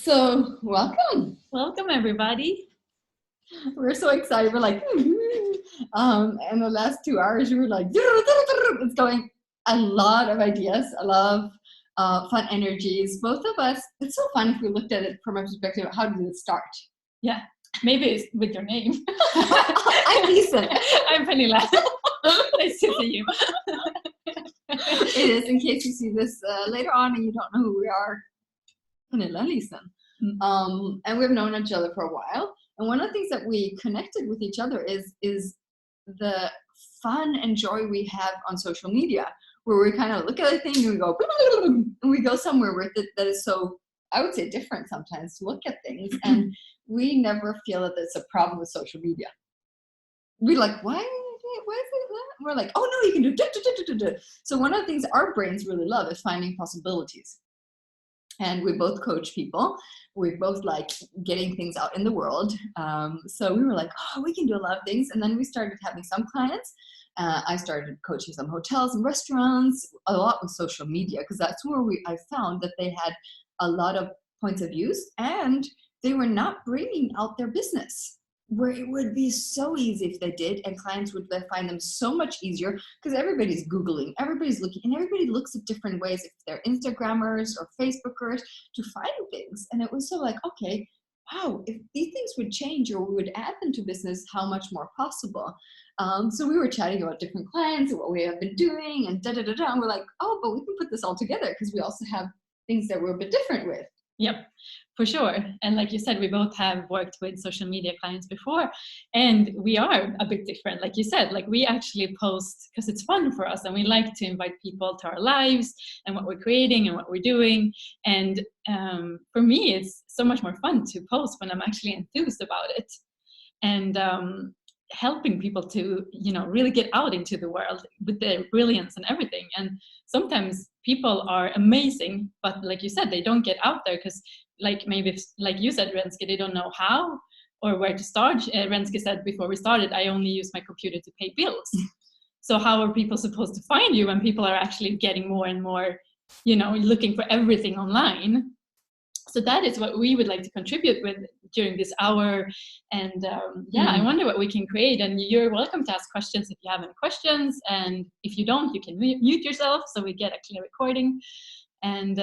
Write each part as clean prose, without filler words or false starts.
So, welcome. Welcome, everybody. We're so excited. We're like, and the last 2 hours, we were like, it's going a lot of ideas, a lot of fun energies. Both of us, it's so fun if we looked at it from a perspective of how did it start? Yeah, maybe it's with your name. I'm Lisen. I'm Pernilla. Nice to see you. It is, in case you see this later on and you don't know who we are, Pernilla and Lisen. And we've known each other for a while. And one of the things that we connected with each other is the fun and joy we have on social media, where we kind of look at a thing and we go, and we go somewhere with it that is so, I would say, different sometimes to look at things. And we never feel that there's a problem with social media. We're like, why is it that? And we're like, oh no, you can do. So one of the things our brains really love is finding possibilities. And we both coach people. We both like getting things out in the world. So we were like, oh, we can do a lot of things. And then we started having some clients. I started coaching some hotels and restaurants, a lot with social media, because that's where I found that they had a lot of points of views and they were not bringing out their business, where it would be so easy if they did, and clients would find them so much easier because everybody's Googling, everybody's looking, and everybody looks at different ways, if they're Instagrammers or Facebookers, to find things. And it was so like, okay, wow, if these things would change or we would add them to business, how much more possible? So we were chatting about different clients and what we have been doing and and we're like, oh, but we can put this all together because we also have things that we're a bit different with. Yep, for sure. And like you said, we both have worked with social media clients before, and we are a bit different. Like you said, like we actually post because it's fun for us, and we like to invite people to our lives and what we're creating and what we're doing. And for me, it's so much more fun to post when I'm actually enthused about it, and helping people to, really get out into the world with their brilliance and everything. And sometimes people are amazing, but like you said, they don't get out there because, like maybe like you said, Renske, they don't know how or where to start. Renske said before we started, I only use my computer to pay bills. So how are people supposed to find you when people are actually getting more and more, looking for everything online? So that is what we would like to contribute with during this hour. And I wonder what we can create. And you're welcome to ask questions if you have any questions. And if you don't, you can mute yourself so we get a clear recording. And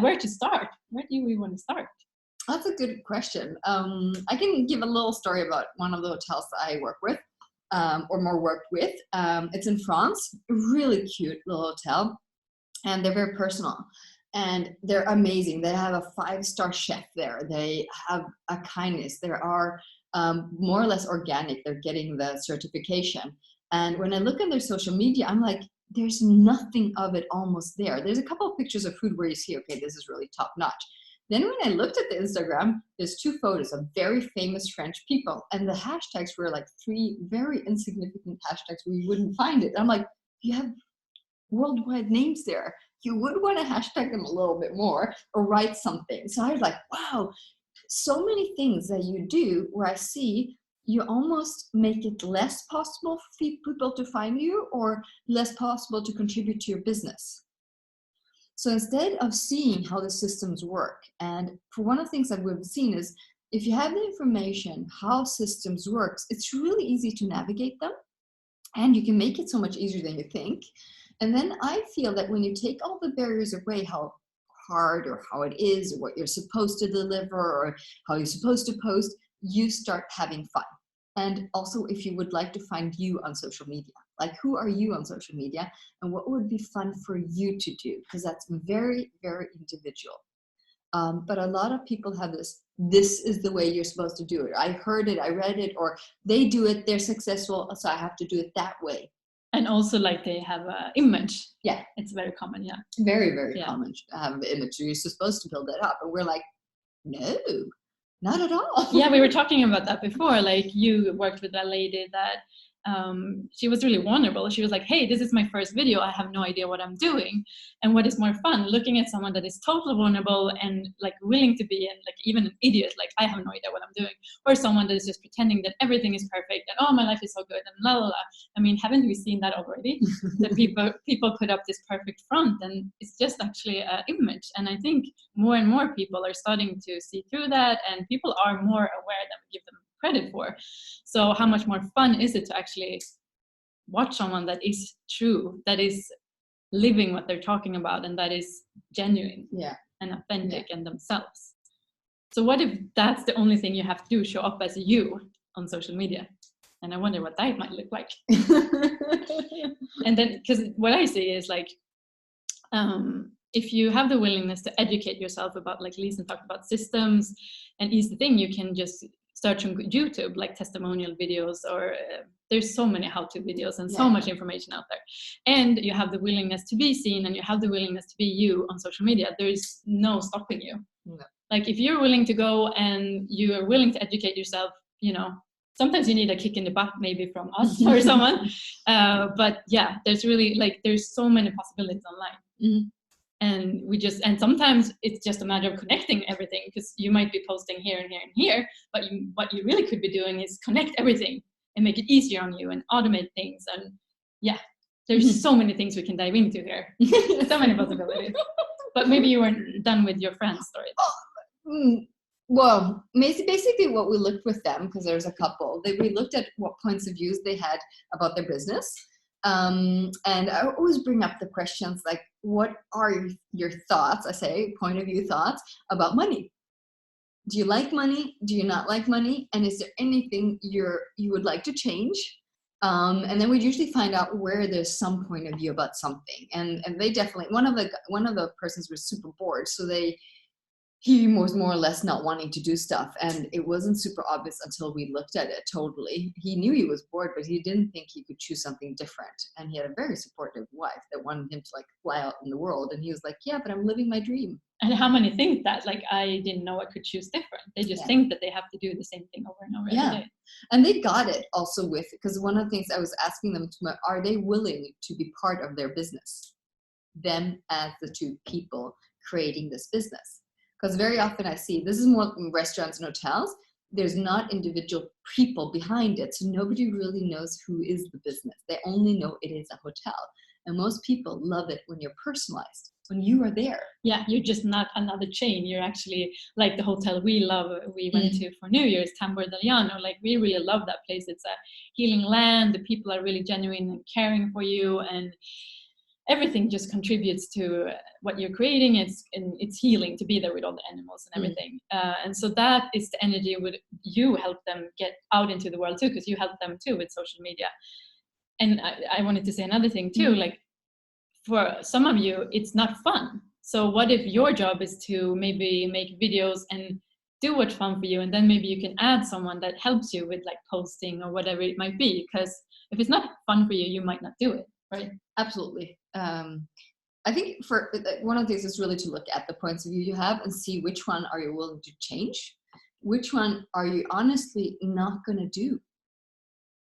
where to start? Where do we want to start? That's a good question. I can give a little story about one of the hotels that I work with, or more worked with. It's in France, a really cute little hotel, and they're very personal. And they're amazing. They have a 5-star chef there. They have a kindness. They are more or less organic. They're getting the certification. And when I look at their social media, I'm like, there's nothing of it almost there. There's a couple of pictures of food where you see, okay, this is really top notch. Then when I looked at the Instagram, there's 2 photos of very famous French people. And the hashtags were like 3 very insignificant hashtags where you wouldn't find it. I'm like, you have worldwide names there. You would want to hashtag them a little bit more or write something. So I was like, wow, so many things that you do where I see you almost make it less possible for people to find you or less possible to contribute to your business. So instead of seeing how the systems work, and for one of the things that we've seen is if you have the information, how systems works, it's really easy to navigate them and you can make it so much easier than you think. And then I feel that when you take all the barriers away, how hard or how it is, or what you're supposed to deliver, or how you're supposed to post, you start having fun. And also, if you would like to find you on social media, like who are you on social media and what would be fun for you to do? Because that's very, very individual. But a lot of people have this is the way you're supposed to do it. I heard it, I read it, or they do it, they're successful, so I have to do it that way. And also like they have an image. Yeah. It's very common, yeah. Very, very common to have an image. You're supposed to build that up. And we're like, no, not at all. Yeah, we were talking about that before. Like you worked with a lady that she was really vulnerable. She was like, hey, this is my first video. I have no idea what I'm doing. And what is more fun, looking at someone that is totally vulnerable and like willing to be, and like even an idiot, like I have no idea what I'm doing, or someone that is just pretending that everything is perfect and oh, my life is so good and la la la. I mean, haven't we seen that already? That people put up this perfect front, and it's just actually an image. And I think more and more people are starting to see through that, and people are more aware than we give them credit for. So how much more fun is it to actually watch someone that is true, that is living what they're talking about, and that is genuine and authentic and themselves. So what if that's the only thing you have to do, show up as you on social media? And I wonder what that might look like. And then, because what I see is like, if you have the willingness to educate yourself about, like Lisen talked about, systems and easy thing, you can just search on YouTube, like testimonial videos, or there's so many how-to videos and so much information out there. And you have the willingness to be seen, and you have the willingness to be you on social media. There's no stopping you. No. Like if you're willing to go and you are willing to educate yourself, you know, sometimes you need a kick in the butt maybe from us or someone. But yeah, there's really like, there's so many possibilities online. Mm-hmm. And sometimes it's just a matter of connecting everything, because you might be posting here and here and here, but what you really could be doing is connect everything and make it easier on you and automate things. And yeah, there's so many things we can dive into here. So many possibilities. But maybe you weren't done with your friend's story. Well, basically what we looked with them, because there's a couple, we looked at what points of views they had about their business. And I always bring up the questions like, what are your thoughts? I say point of view thoughts about money. Do you like money? Do you not like money? And is there anything you would like to change? And then we usually find out where there's some point of view about something. And they definitely, one of the persons was super bored, so he was more or less not wanting to do stuff, and it wasn't super obvious until we looked at it totally. He knew he was bored, but he didn't think he could choose something different. And he had a very supportive wife that wanted him to like fly out in the world. And he was like, yeah, but I'm living my dream. And how many think that? Like, I didn't know I could choose different. They just think that they have to do the same thing over and over every day. And they got it also with, because one of the things I was asking them, are they willing to be part of their business? Them as the two people creating this business. Because very often I see, this is more in restaurants and hotels, there's not individual people behind it. So nobody really knows who is the business. They only know it is a hotel. And most people love it when you're personalized, when you are there. Yeah, you're just not another chain. You're actually like the hotel we went to for New Year's, Tambor Italiano. Like, we really love that place. It's a healing land. The people are really genuine and caring for you. And everything just contributes to what you're creating. It's healing to be there with all the animals and everything. And so that is the energy would you help them get out into the world too, because you help them too with social media. And I wanted to say another thing too, like for some of you, it's not fun. So what if your job is to maybe make videos and do what's fun for you, and then maybe you can add someone that helps you with like posting or whatever it might be, because if it's not fun for you, you might not do it, right? Absolutely. I think for one of the things is really to look at the points of view you have and see which one are you willing to change, which one are you honestly not going to do.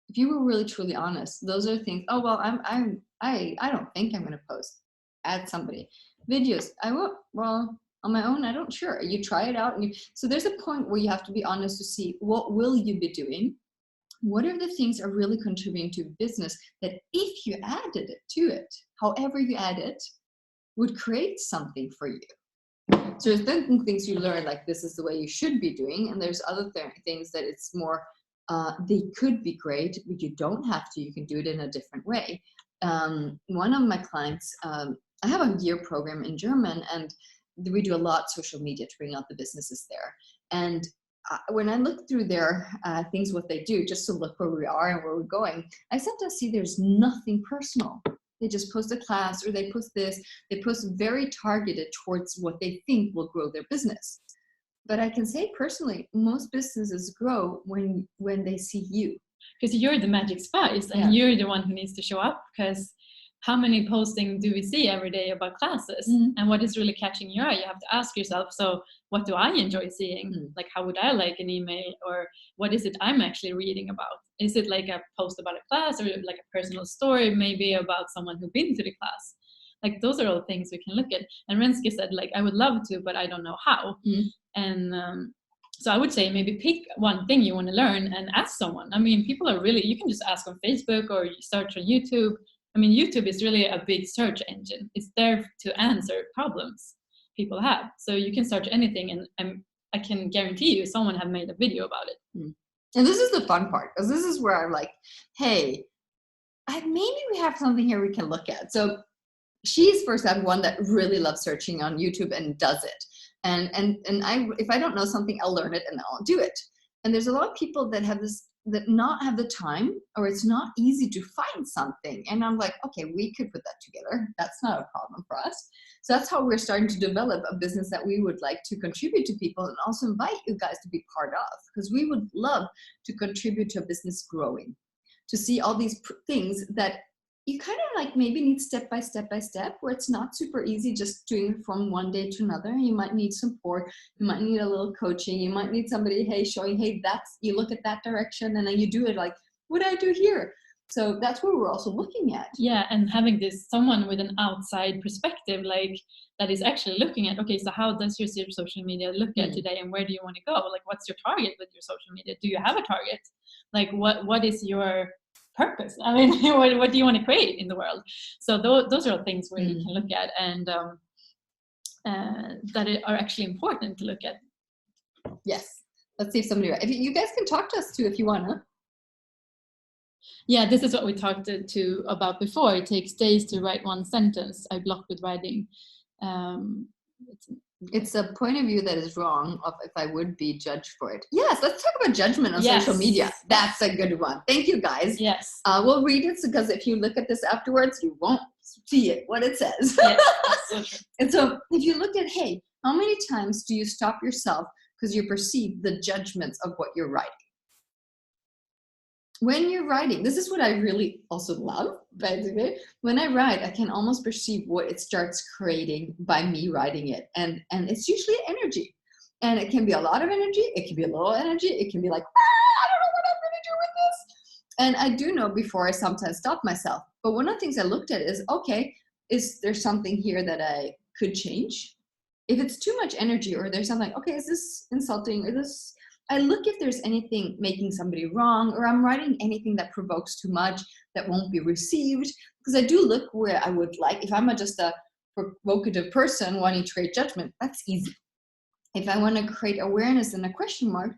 If you were really truly honest, those are things. Oh well, I don't think I'm going to post. Add somebody. Videos. I will. Well, on my own, I don't. Sure, you try it out, so there's a point where you have to be honest to see what will you be doing. What are the things that are really contributing to business that if you added it to it, however you add it, would create something for you? So there's then things you learn, like this is the way you should be doing, and there's other things that it's more, they could be great, but you don't have to. You can do it in a different way. One of my clients, I have a year program in German, and we do a lot social media to bring out the businesses there. And when I look through their things, what they do, just to look where we are and where we're going, I sometimes see there's nothing personal. They just post a class, or they post this. They post very targeted towards what they think will grow their business. But I can say personally, most businesses grow when they see you. Because you're the magic spice, and you're the one who needs to show up, because how many posting do we see every day about classes, and what is really catching your eye? You have to ask yourself, so what do I enjoy seeing? Like, how would I like an email, or what is it I'm actually reading about? Is it like a post about a class, or like a personal story maybe about someone who's been to the class? Like, those are all things we can look at. And Renske said, like, I would love to, but I don't know how. And so I would say maybe pick one thing you want to learn and ask someone. I mean, people are really, you can just ask on Facebook or you search on YouTube. I mean, YouTube is really a big search engine. It's there to answer problems people have. So you can search anything, and I can guarantee you someone have made a video about it. And this is the fun part, because this is where I'm like, hey, maybe we have something here we can look at. So she's, for example, one that really loves searching on YouTube and does it. And if I don't know something, I'll learn it and I'll do it. And there's a lot of people that have this, that not have the time, or it's not easy to find something. And I'm like, okay, we could put that together. That's not a problem for us. So that's how we're starting to develop a business that we would like to contribute to people, and also invite you guys to be part of, because we would love to contribute to a business growing, to see all these things that you kind of like maybe need step by step, where it's not super easy just doing it from one day to another. You might need support. You might need a little coaching. You might need somebody, hey, showing, hey, you look at that direction, and then you do it like, what do I do here? So that's what we're also looking at. Yeah, and having this someone with an outside perspective, like that is actually looking at, okay, so how does your social media look at today, and where do you want to go? Like, what's your target with your social media? Do you have a target? Like, what is your purpose? I mean, what do you want to create in the world? So those are things where you can look at, and that are actually important to look at. Yes. Let's see if if you guys can talk to us too if you want to. Yeah, this is what we talked about before. It takes days to write one sentence. I block with writing. It's a point of view that is wrong of if I would be judged for it. Yes, let's talk about judgment on social media. That's a good one. Thank you, guys. Yes. We'll read it, because if you look at this afterwards, you won't see it, what it says. Yes, that's so true. And so if you look at, hey, how many times do you stop yourself because you perceive the judgments of what you're writing? When you're writing, this is what I really also love, by the way. When I write, I can almost perceive what it starts creating by me writing it. And it's usually energy. And it can be a lot of energy. It can be a little energy. It can be like, I don't know what I'm going to do with this. And I do know before I sometimes stop myself. But one of the things I looked at is, okay, is there something here that I could change? If it's too much energy, or there's something, okay, is this insulting, or this... I look if there's anything making somebody wrong, or I'm writing anything that provokes too much, that won't be received. Because I do look where I would like, if I'm just a provocative person wanting to create judgment, that's easy. If I want to create awareness and a question mark,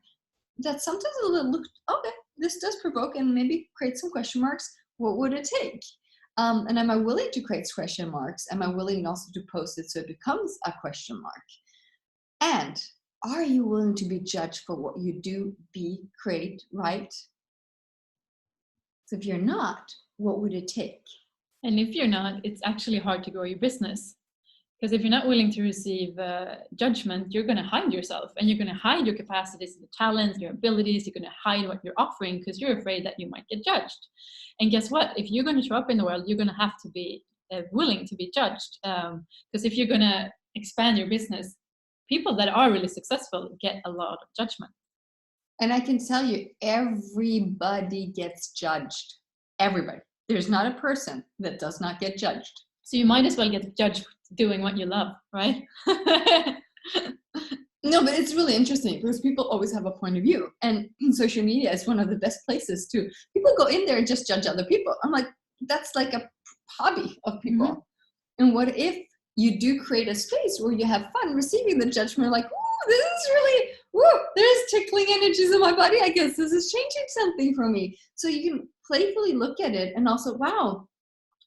that's sometimes a little look, okay, this does provoke and maybe create some question marks. What would it take? And am I willing to create question marks? Am I willing also to post it so it becomes a question mark? And are you willing to be judged for what you do, create, write? So if you're not, what would it take? And if you're not, it's actually hard to grow your business. Because if you're not willing to receive judgment, you're going to hide yourself, and you're going to hide your capacities, your talents, your abilities. You're going to hide what you're offering because you're afraid that you might get judged. And guess what? If you're going to show up in the world, you're going to have to be willing to be judged. Because if you're going to expand your business, people that are really successful get a lot of judgment. And I can tell you, everybody gets judged. Everybody. There's not a person that does not get judged. So you might as well get judged doing what you love, right? No, but it's really interesting because people always have a point of view. And social media is one of the best places to, people go in there and just judge other people. I'm like, that's like a hobby of people. Mm-hmm. And what if you do create a space where you have fun receiving the judgment, like, ooh, this is really, ooh, there's tickling energies in my body. I guess this is changing something for me. So you can playfully look at it and also, wow,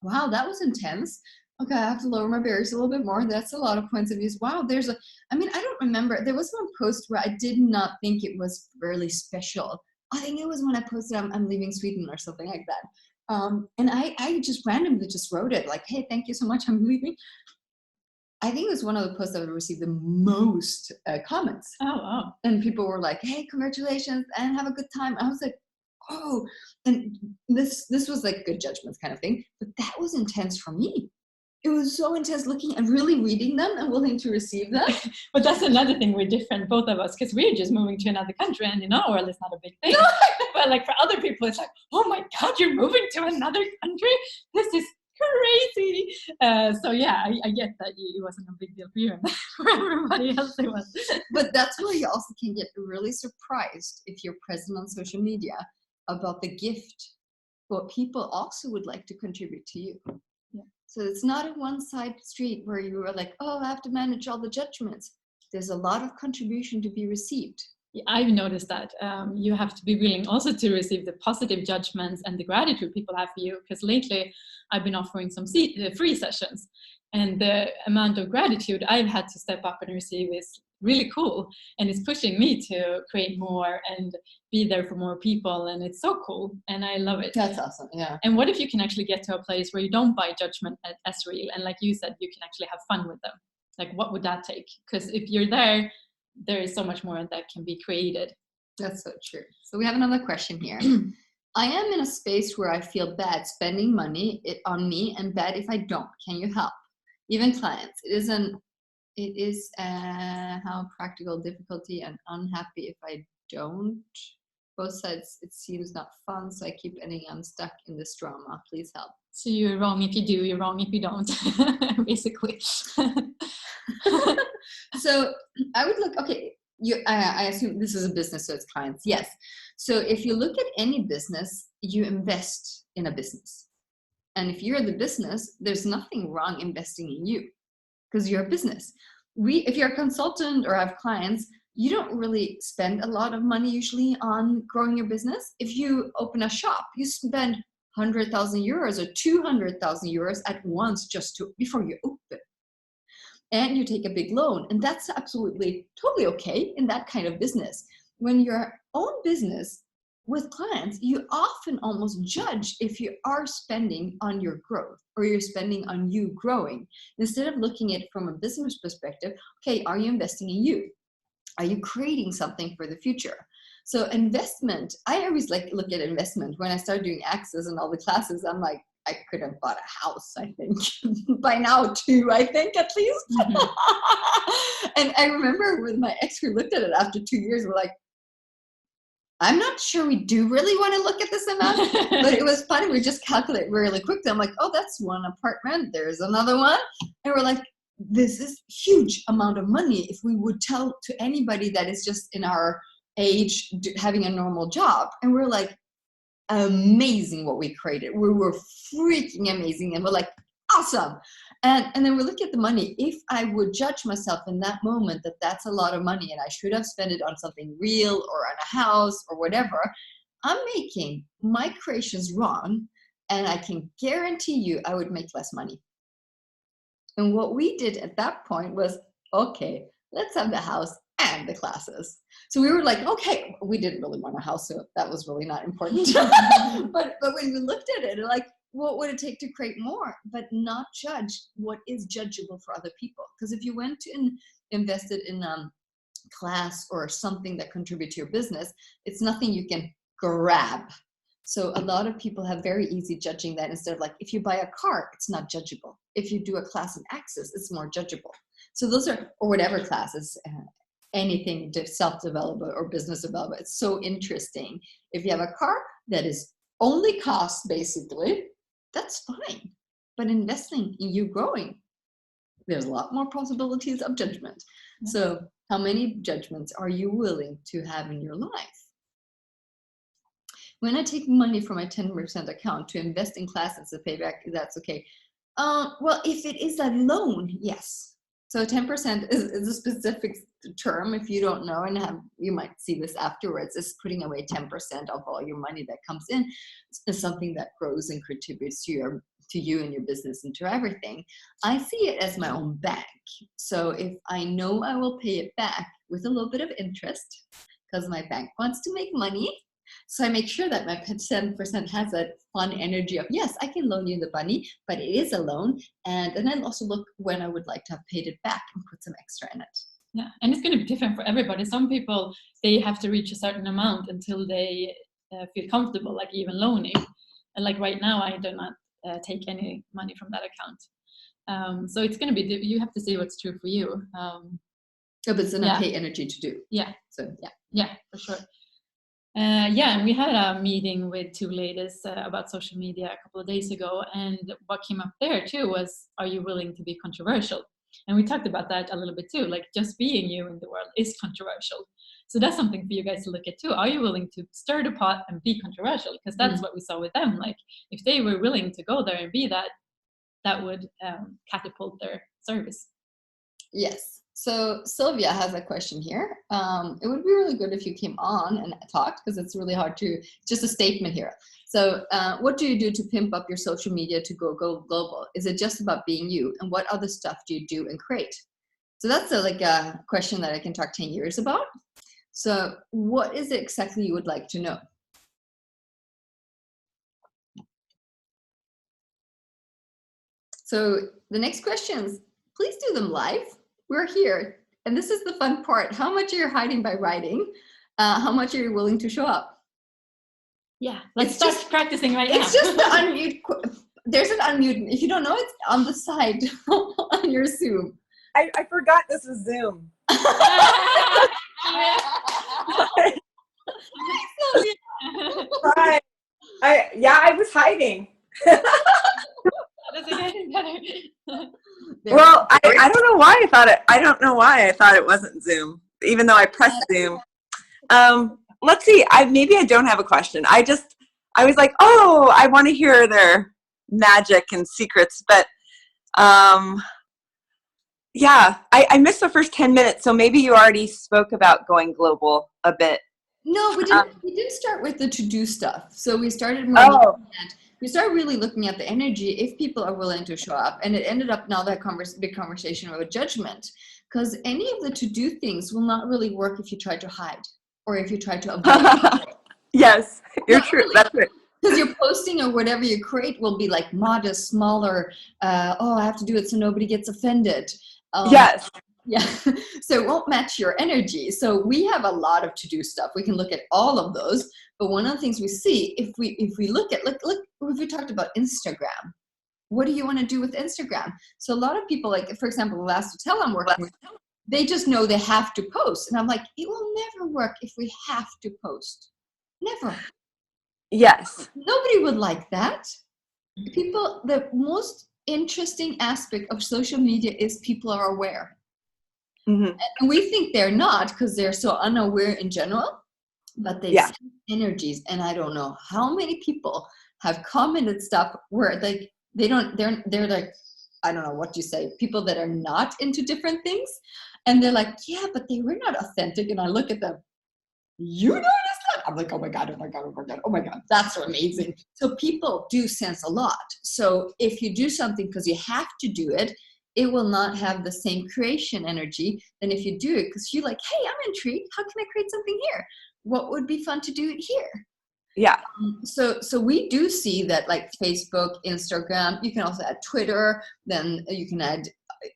that was intense. Okay, I have to lower my barriers a little bit more. That's a lot of points of views. Wow, I don't remember. There was one post where I did not think it was really special. I think it was when I posted I'm leaving Sweden or something like that. And I just randomly just wrote it like, hey, thank you so much, I'm leaving. I think it was one of the posts that would receive the most comments. Oh, wow. And people were like, hey, congratulations and have a good time. I was like, oh, and this was like good judgments kind of thing, but that was intense for me. It was so intense looking and really reading them and willing to receive them. But that's another thing, we're different, both of us, because we're just moving to another country, and in our world it's not a big thing. But like for other people, it's like, oh my God, you're moving to another country? This is crazy. So yeah, I get that it wasn't a big deal for you, and for everybody else it was. But that's where you also can get really surprised if you're present on social media about the gift, what people also would like to contribute to you. Yeah. So it's not a one-side street where you are like, oh, I have to manage all the judgments. There's a lot of contribution to be received. Yeah, I've noticed that you have to be willing also to receive the positive judgments and the gratitude people have for you, because lately I've been offering some free sessions, and the amount of gratitude I've had to step up and receive is really cool, and it's pushing me to create more and be there for more people, and it's so cool and I love it. That's awesome. Yeah. And what if you can actually get to a place where you don't buy judgment as real, and like you said, you can actually have fun with them? Like, what would that take? Because if you're there is so much more that can be created. That's so true. So we have another question here. I am in a space where I feel bad spending money on me and bad if I don't. Can you help? Even clients. It is how practical difficulty and unhappy if I don't. Both sides, it seems not fun, so I keep ending unstuck in this drama. Please help. So you're wrong if you do, you're wrong if you don't, basically. So I would look, okay, I assume this is a business, so it's clients. Yes. So if you look at any business, you invest in a business. And if you're the business, there's nothing wrong investing in you because you're a business. If you're a consultant or have clients, you don't really spend a lot of money usually on growing your business. If you open a shop, you spend 100,000 euros or 200,000 euros at once before you open. And you take a big loan. And that's absolutely totally okay in that kind of business. When your own business with clients, you often almost judge if you are spending on your growth or you're spending on you growing. Instead of looking at it from a business perspective, okay, are you investing in you? Are you creating something for the future? So investment, I always look at investment. When I started doing Access and all the classes, I'm like, I could have bought a house, I think. By now, 2, I think, at least. Mm-hmm. And I remember with my ex, we looked at it after 2 years, we're like, I'm not sure we do really want to look at this amount. But it was funny, we just calculate really quickly. I'm like, oh, that's one apartment, there's another one. And we're like, this is huge amount of money if we would tell to anybody that is just in our age having a normal job. And we're like, amazing what we created. We were freaking amazing. And we're like, awesome. And then we look at the money. If I would judge myself in that moment that that's a lot of money and I should have spent it on something real or on a house or whatever, I'm making my creations wrong. And I can guarantee you I would make less money. And what we did at that point was, okay, let's have the house and the classes. So we were like, okay, we didn't really want a house, so that was really not important. but when we looked at it, like, what would it take to create more, but not judge what is judgeable for other people? Because if you went to invested in class or something that contributes to your business, it's nothing you can grab. So a lot of people have very easy judging that instead of like, if you buy a car, it's not judgeable. If you do a class in Access, it's more judgeable. So those are, or whatever classes, anything self-development or business development. It's so interesting. If you have a car that is only cost basically, that's fine. But investing in you growing, there's a lot more possibilities of judgment. Yeah. So how many judgments are you willing to have in your life? When I take money from my 10% account to invest in classes to pay back, that's okay. Well, if it is a loan, yes. So 10% is a specific term. If you don't know, and you might see this afterwards, is putting away 10% of all your money that comes in is something that grows and contributes to you and your business and to everything. I see it as my own bank. So if I know I will pay it back with a little bit of interest, because my bank wants to make money, so I make sure that my 7% has that fun energy of, yes, I can loan you the money, but it is a loan. And then I'll also look when I would like to have paid it back and put some extra in it. Yeah, and it's going to be different for everybody. Some people, they have to reach a certain amount until they feel comfortable, like even loaning. And like right now, I do not take any money from that account. So it's going to be, you have to see what's true for you. But it's enough pay energy to do. Yeah. So yeah, for sure. And we had a meeting with two ladies about social media a couple of days ago, and what came up there too was, are you willing to be controversial? And we talked about that a little bit too, like just being you in the world is controversial. So that's something for you guys to look at too. Are you willing to stir the pot and be controversial? Because that's what we saw with them. Like if they were willing to go there and be that, that would catapult their service. Yes. So Sylvia has a question here. It would be really good if you came on and talked, because it's really hard to, just a statement here. So what do you do to pimp up your social media to go global? Is it just about being you? And what other stuff do you do and create? So that's like a question that I can talk 10 years about. So what is it exactly you would like to know? So the next questions, please do them live. We're here. And this is the fun part. How much are you hiding by writing? How much are you willing to show up? Yeah, let's start practicing right now. It's just the unmute. There's an unmute. If you don't know, it's on the side on your Zoom. I forgot this is Zoom. Right. I was hiding. Well, I don't know why I thought it. I don't know why I thought it wasn't Zoom, even though I pressed Zoom. Let's see. Maybe I don't have a question. I was like, oh, I want to hear their magic and secrets, but yeah, I missed the first 10 minutes, so maybe you already spoke about going global a bit. No, we didn't start with the to-do stuff. So we started we started really looking at the energy if people are willing to show up, and it ended up now that big conversation about judgment, because any of the to-do things will not really work if you try to hide or if you try to avoid. Yes, you're true. Really. That's right. Because your posting or whatever you create will be like modest, smaller. Oh, I have to do it so nobody gets offended. Yes. Yeah. So it won't match your energy. So we have a lot of to-do stuff. We can look at all of those. But one of the things we see, if we look at, if we talked about Instagram, what do you want to do with Instagram? So a lot of people, like, for example, the last hotel I'm working with, they just know they have to post. And I'm like, it will never work if we have to post. Never. Yes. Nobody would like that. People, the most interesting aspect of social media is people are aware. Mm-hmm. And we think they're not because they're so unaware in general, but they see energies. And I don't know how many people have commented stuff where they're like, I don't know what you say, people that are not into different things. And they're like, yeah, but they were not authentic. And I look at them, you noticed that? I'm like, oh my God, oh my God, oh my God, oh my God. That's so amazing. So people do sense a lot. So if you do something because you have to do it, it will not have the same creation energy than if you do it because you're like, hey, I'm intrigued. How can I create something here? What would be fun to do it here? Yeah. So we do see that, like Facebook, Instagram, you can also add Twitter, then you can add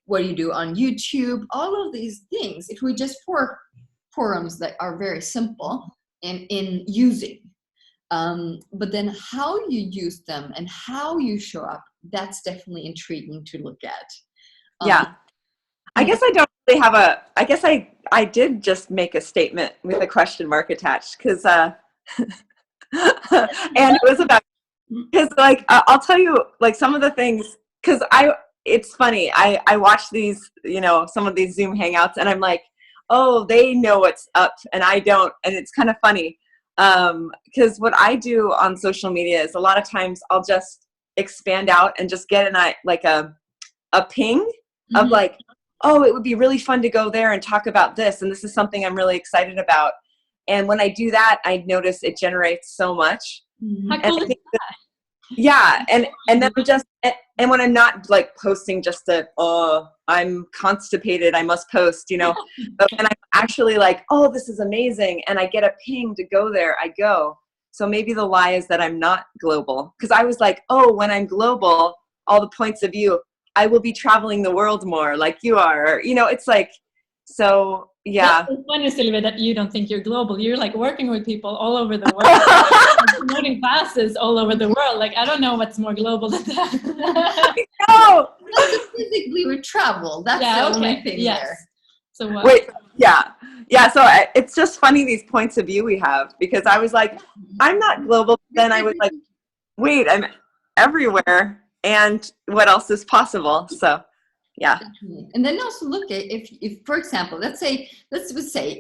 what do you do on YouTube, all of these things. If we just forums that are very simple in using, but then how you use them and how you show up, that's definitely intriguing to look at. Yeah. I guess I don't really have I guess I did just make a statement with a question mark attached because, and it was about, because like, I'll tell you like some of the things, because it's funny. I watch these, some of these Zoom hangouts and I'm like, oh, they know what's up and I don't. And it's kind of funny. Because what I do on social media is a lot of times I'll just expand out and just get a ping of like, oh, it would be really fun to go there and talk about this. And this is something I'm really excited about. And when I do that, I notice it generates so much. How cool is that? Yeah. And then and when I'm not like posting just I'm constipated, I must post, but when I'm actually like, oh, this is amazing. And I get a ping to go there, I go. So maybe the lie is that I'm not global. Because I was like, oh, when I'm global, all the points of view, I will be traveling the world more like you are. It's like, So yeah. That's so funny, Sylvia, that you don't think you're global. You're like working with people all over the world, promoting classes all over the world. Like, I don't know what's more global than that. No. Just physically we travel. That's the only thing there. So what? Wait, yeah. So it's just funny these points of view we have, because I was like, I'm not global. Then I was like, wait, I'm everywhere, and what else is possible? So yeah. And then also look at if for example, let's say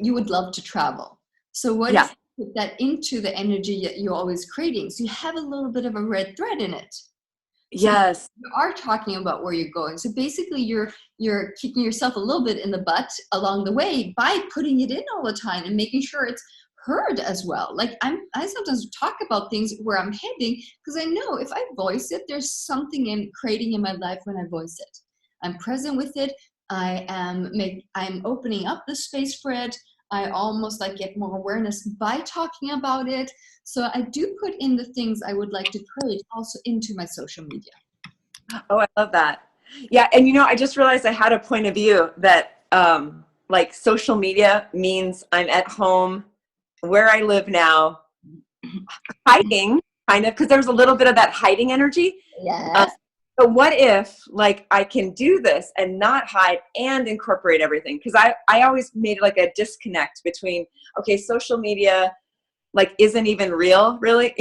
you would love to travel. So what if you put that into the energy that you're always creating? So you have a little bit of a red thread in it. So yes. you are talking about where you're going. So basically you're kicking yourself a little bit in the butt along the way by putting it in all the time and making sure it's heard as well. Like I sometimes talk about things where I'm heading, because I know if I voice it, there's something in creating in my life when I voice it. I'm present with it. I'm opening up the space for it. I almost like get more awareness by talking about it. So I do put in the things I would like to create also into my social media. Oh, I love that. Yeah. And I just realized I had a point of view that like social media means I'm at home where I live now, hiding kind of, because there's a little bit of that hiding energy. Yes. But what if like I can do this and not hide and incorporate everything? Because I always made like a disconnect between, okay, social media like isn't even real, really,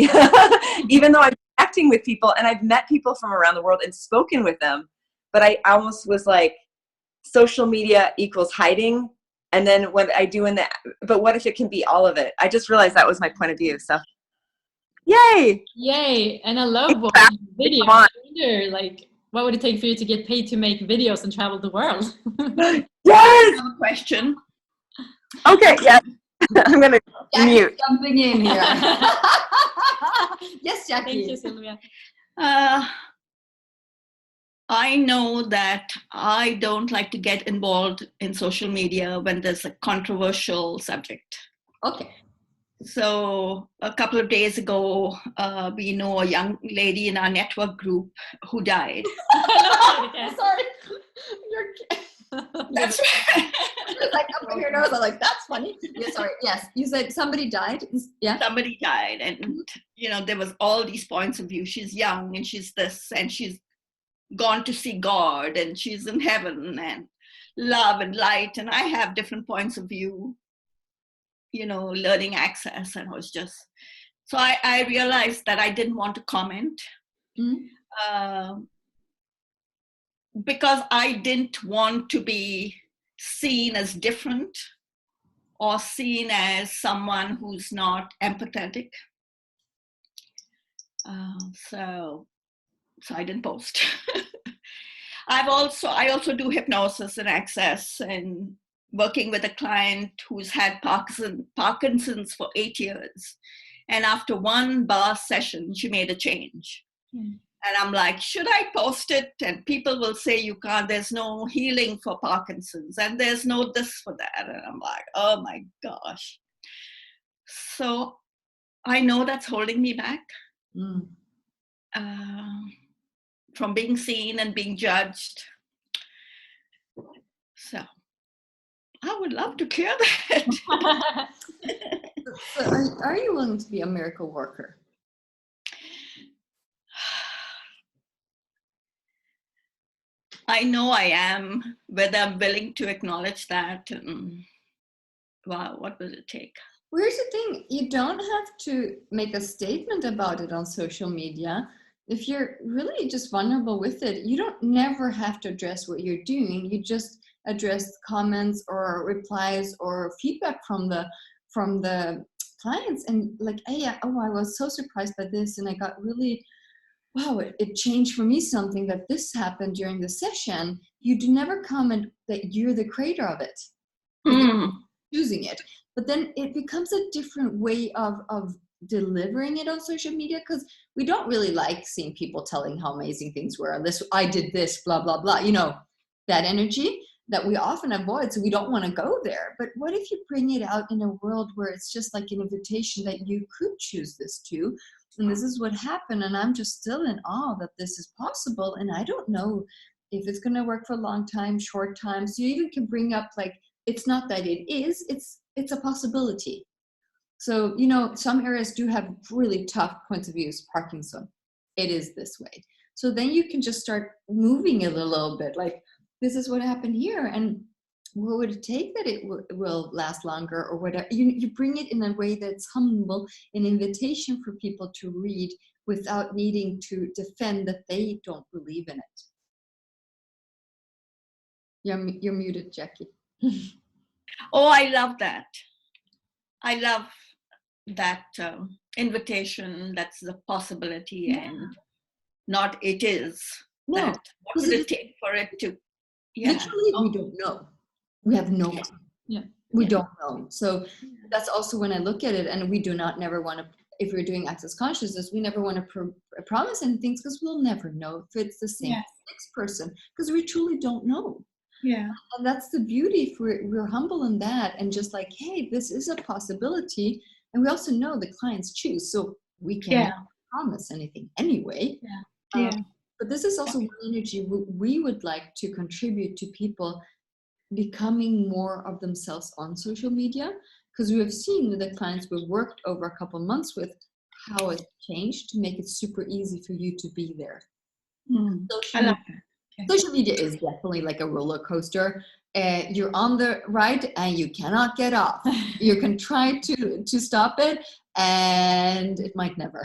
even though I'm connecting with people and I've met people from around the world and spoken with them. But I almost was like, social media equals hiding. And then what I do but what if it can be all of it? I just realized that was my point of view. So yay. And I love watching videos. I wonder, like, what would it take for you to get paid to make videos and travel the world? Yes. I have a question. Okay, yeah. I'm going to mute. Jumping in here. Yes, Jackie. Thank you, Sylvia. I know that I don't like to get involved in social media when there's a controversial subject. Okay. So a couple of days ago, we know a young lady in our network group who died. Sorry. That's right. Like up in your nose. I'm like, that's funny. Yeah, sorry. Yes. You said somebody died? Yeah. Somebody died. And, there was all these points of view. She's young and she's this and she's gone to see God and she's in heaven and love and light. And I have different points of view, learning access. And I was just, so I realized that I didn't want to comment because I didn't want to be seen as different or seen as someone who's not empathetic. So I didn't post. I also do hypnosis and access, and working with a client who's had Parkinson's for 8 years. And after one bar session, she made a change. And I'm like, should I post it? And people will say you can't, there's no healing for Parkinson's and there's no this for that. And I'm like, oh my gosh. So I know that's holding me back from being seen and being judged. So I would love to clear that. So are you willing to be a miracle worker? I know I am, whether I'm willing to acknowledge that. Wow, what will it take? Well, here's the thing. You don't have to make a statement about it on social media. If you're really just vulnerable with it, you don't never have to address what you're doing. You just address comments or replies or feedback from the clients, and like, hey, I was so surprised by this, and I got really, wow, it changed for me something that this happened during the session. You do never comment that you're the creator of it. Choosing it. But then it becomes a different way of delivering it on social media, because we don't really like seeing people telling how amazing things were. And this, I did this, blah, blah, blah. That energy that we often avoid. So we don't want to go there. But what if you bring it out in a world where it's just like an invitation that you could choose this too? And this is what happened. And I'm just still in awe that this is possible. And I don't know if it's going to work for a long time, short time. So you even can bring up like it's not that it is, it's a possibility. So, some areas do have really tough points of views, parking zone. It is this way. So then you can just start moving it a little bit, like, this is what happened here, and what would it take that it will last longer, or whatever. You bring it in a way that's humble, an invitation for people to read without needing to defend that they don't believe in it. You're muted, Jackie. Oh, I love that. I love that invitation. That's the possibility, and not it is. No, that what would it take for it to? Yeah. Literally, we don't know. We have no clue. Yeah. We don't know. So that's also when I look at it, and we do not never want to, if we're doing access consciousness, we never want to promise anything, because we'll never know if it's the same next person, because we truly don't know. Yeah. And that's the beauty, if we're humble in that, and just like, hey, this is a possibility. And we also know the clients choose, so we can't promise anything anyway. But this is also one energy we would like to contribute to people becoming more of themselves on social media, because we have seen with the clients we've worked over a couple months with how it's changed to make it super easy for you to be there. I love that. Social media is definitely like a roller coaster. You're on the ride and you cannot get off. You can try to stop it, and it might never.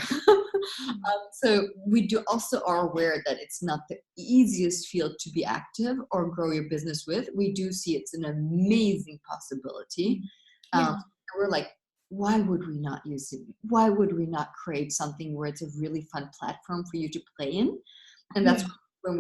So we do also are aware that it's not the easiest field to be active or grow your business with. We do see it's an amazing possibility. We're like, why would we not use it? Why would we not create something where it's a really fun platform for you to play in? And that's when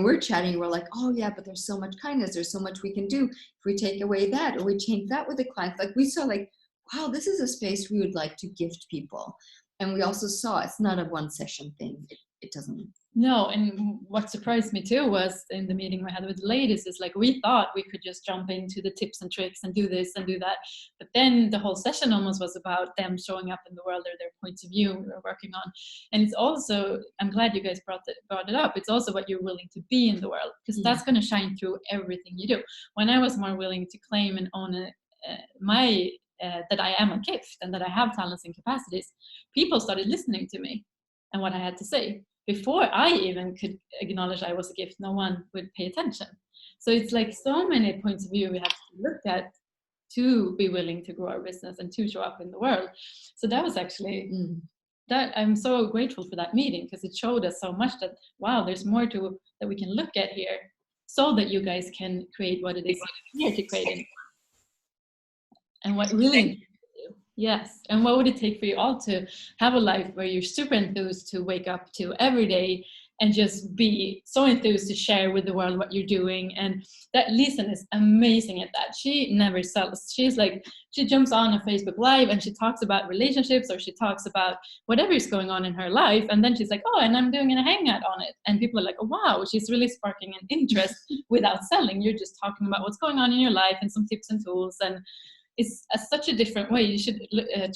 we're chatting, we're like, oh yeah, but there's so much kindness. There's so much we can do if we take away that, or we change that with the clients. Like, we saw like, wow, this is a space we would like to gift people. And we also saw it's not a one session thing. It doesn't. No, and what surprised me too was in the meeting we had with the ladies is like, we thought we could just jump into the tips and tricks and do this and do that. But then the whole session almost was about them showing up in the world, or their points of view we were working on. And it's also, I'm glad you guys brought it up. It's also what you're willing to be in the world, because that's going to shine through everything you do. When I was more willing to claim and own that I am a gift and that I have talents and capacities, people started listening to me and what I had to say. Before I even could acknowledge I was a gift, no one would pay attention. So it's like so many points of view we have to look at to be willing to grow our business and to show up in the world. So that was actually that I'm so grateful for that meeting, because it showed us so much that, wow, there's more that we can look at here, so that you guys can create what it is here to create. And what really, yes, and what would it take for you all to have a life where you're super enthused to wake up to every day and just be so enthused to share with the world what you're doing? And that Lisen is amazing at that. She never sells. She's like, she jumps on a Facebook Live and she talks about relationships, or she talks about whatever is going on in her life. And then she's like, oh, and I'm doing a hangout on it. And people are like, oh, wow, she's really sparking an interest without selling. You're just talking about what's going on in your life and some tips and tools. And it's such a different way. You should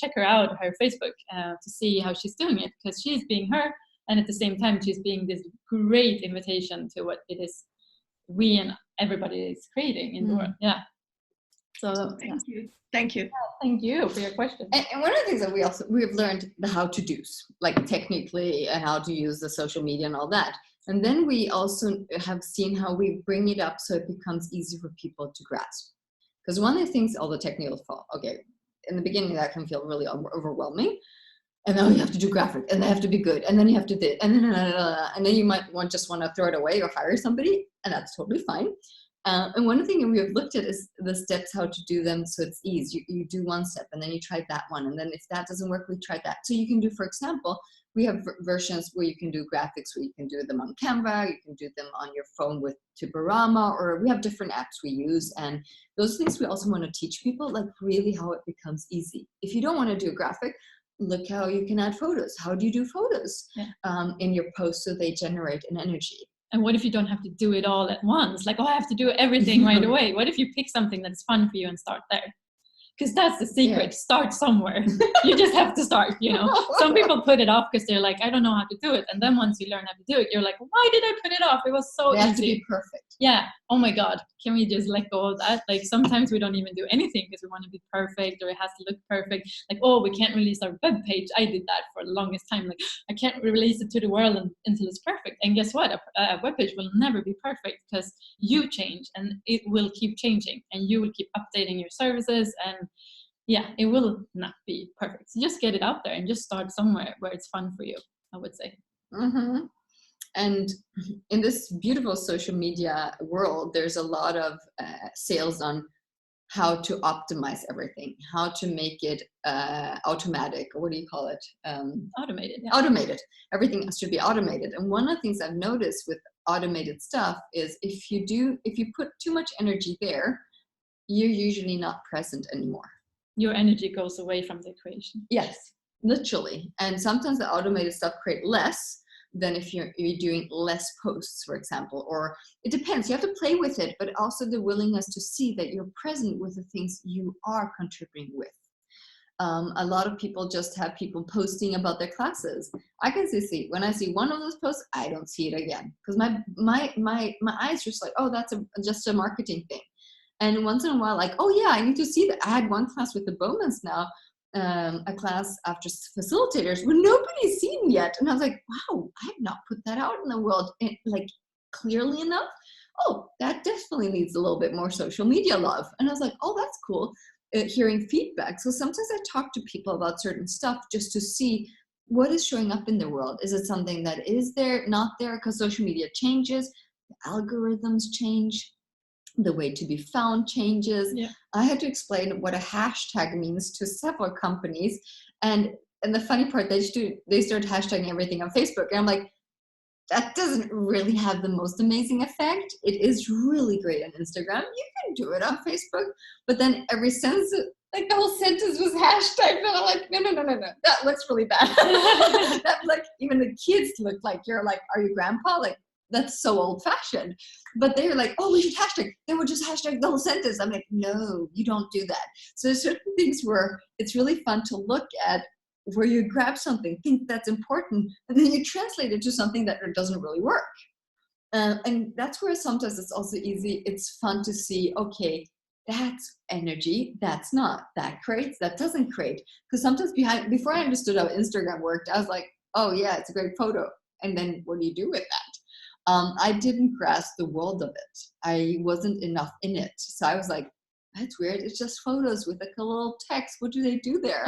check her out, her Facebook, to see how she's doing it, because she's being her, and at the same time she's being this great invitation to what it is we and everybody is creating in the world. So thank you thank you for your question. And one of the things that we have learned the how to do's, like technically, and how to use the social media and all that. And then we also have seen how we bring it up so it becomes easy for people to grasp. Because one of the things, all the technical fall, okay, in the beginning that can feel really overwhelming. And then you have to do graphics, and they have to be good, and then you have to do, and then you might just want to throw it away or hire somebody, and that's totally fine. And one thing we have looked at is the steps, how to do them so it's easy. You do one step, and then you try that one, and then if that doesn't work, we try that. So you can do, for example, we have versions where you can do graphics, where you can do them on Canva, you can do them on your phone with Tiborama, or we have different apps we use. And those things we also want to teach people, like really how it becomes easy. If you don't want to do a graphic, look how you can add photos. How do you do photos in your post so they generate an energy? And what if you don't have to do it all at once? Like, oh, I have to do everything right away. What if you pick something that's fun for you and start there? Because that's the secret. Start somewhere. You just have to start, you know. Some people put it off because they're like, I don't know how to do it. And then once you learn how to do it, you're like, why did I put it off? It was so easy. It has to be perfect. Yeah. Oh my God. Can we just let go of that? Like sometimes we don't even do anything because we want to be perfect, or it has to look perfect. Like, oh, we can't release our web page. I did that for the longest time. Like, I can't release it to the world until it's perfect. And guess what? A web page will never be perfect because you change, and it will keep changing, and you will keep updating your services, and yeah, it will not be perfect. So just get it out there and just start somewhere where it's fun for you, I would say. Mm-hmm. And in this beautiful social media world, there's a lot of sales on how to optimize everything, how to make it automatic, or what do you call it? Automated. Yeah. Automated. Everything should be automated. And one of the things I've noticed with automated stuff is if you put too much energy there, you're usually not present anymore. Your energy goes away from the equation. Yes, literally. And sometimes the automated stuff create less than if you're doing less posts, for example. Or it depends. You have to play with it, but also the willingness to see that you're present with the things you are contributing with. A lot of people just have people posting about their classes. I can see when I see one of those posts, I don't see it again because my eyes just like, oh, that's just a marketing thing. And once in a while, like, oh yeah, I need to see that. I had one class with the Bowmans now, a class after facilitators where nobody's seen yet. And I was like, wow, I have not put that out in the world like clearly enough. Oh, that definitely needs a little bit more social media love. And I was like, oh, that's cool. Hearing feedback. So sometimes I talk to people about certain stuff just to see what is showing up in the world. Is it something that is there, not there? Because social media changes, the algorithms change. The way to be found changes. Yeah. I had to explain what a hashtag means to several companies. And the funny part, they started hashtagging everything on Facebook. And I'm like, that doesn't really have the most amazing effect. It is really great on Instagram. You can do it on Facebook. But then every sentence, like the whole sentence was hashtagged. And I'm like, no. That looks really bad. That like, even the kids look like, you're like, are you grandpa? Like, that's so old-fashioned. But they're like, oh, we should hashtag. They would just hashtag the whole sentence. I'm like, no, you don't do that. So there's certain things where it's really fun to look at where you grab something, think that's important, and then you translate it to something that doesn't really work. And that's where sometimes it's also easy. It's fun to see, okay, that's energy, that's not. That creates, that doesn't create. Because sometimes before I understood how Instagram worked, I was like, oh yeah, it's a great photo. And then what do you do with that? I didn't grasp the world of it. I wasn't enough in it. So I was like, that's weird. It's just photos with like a little text. What do they do there?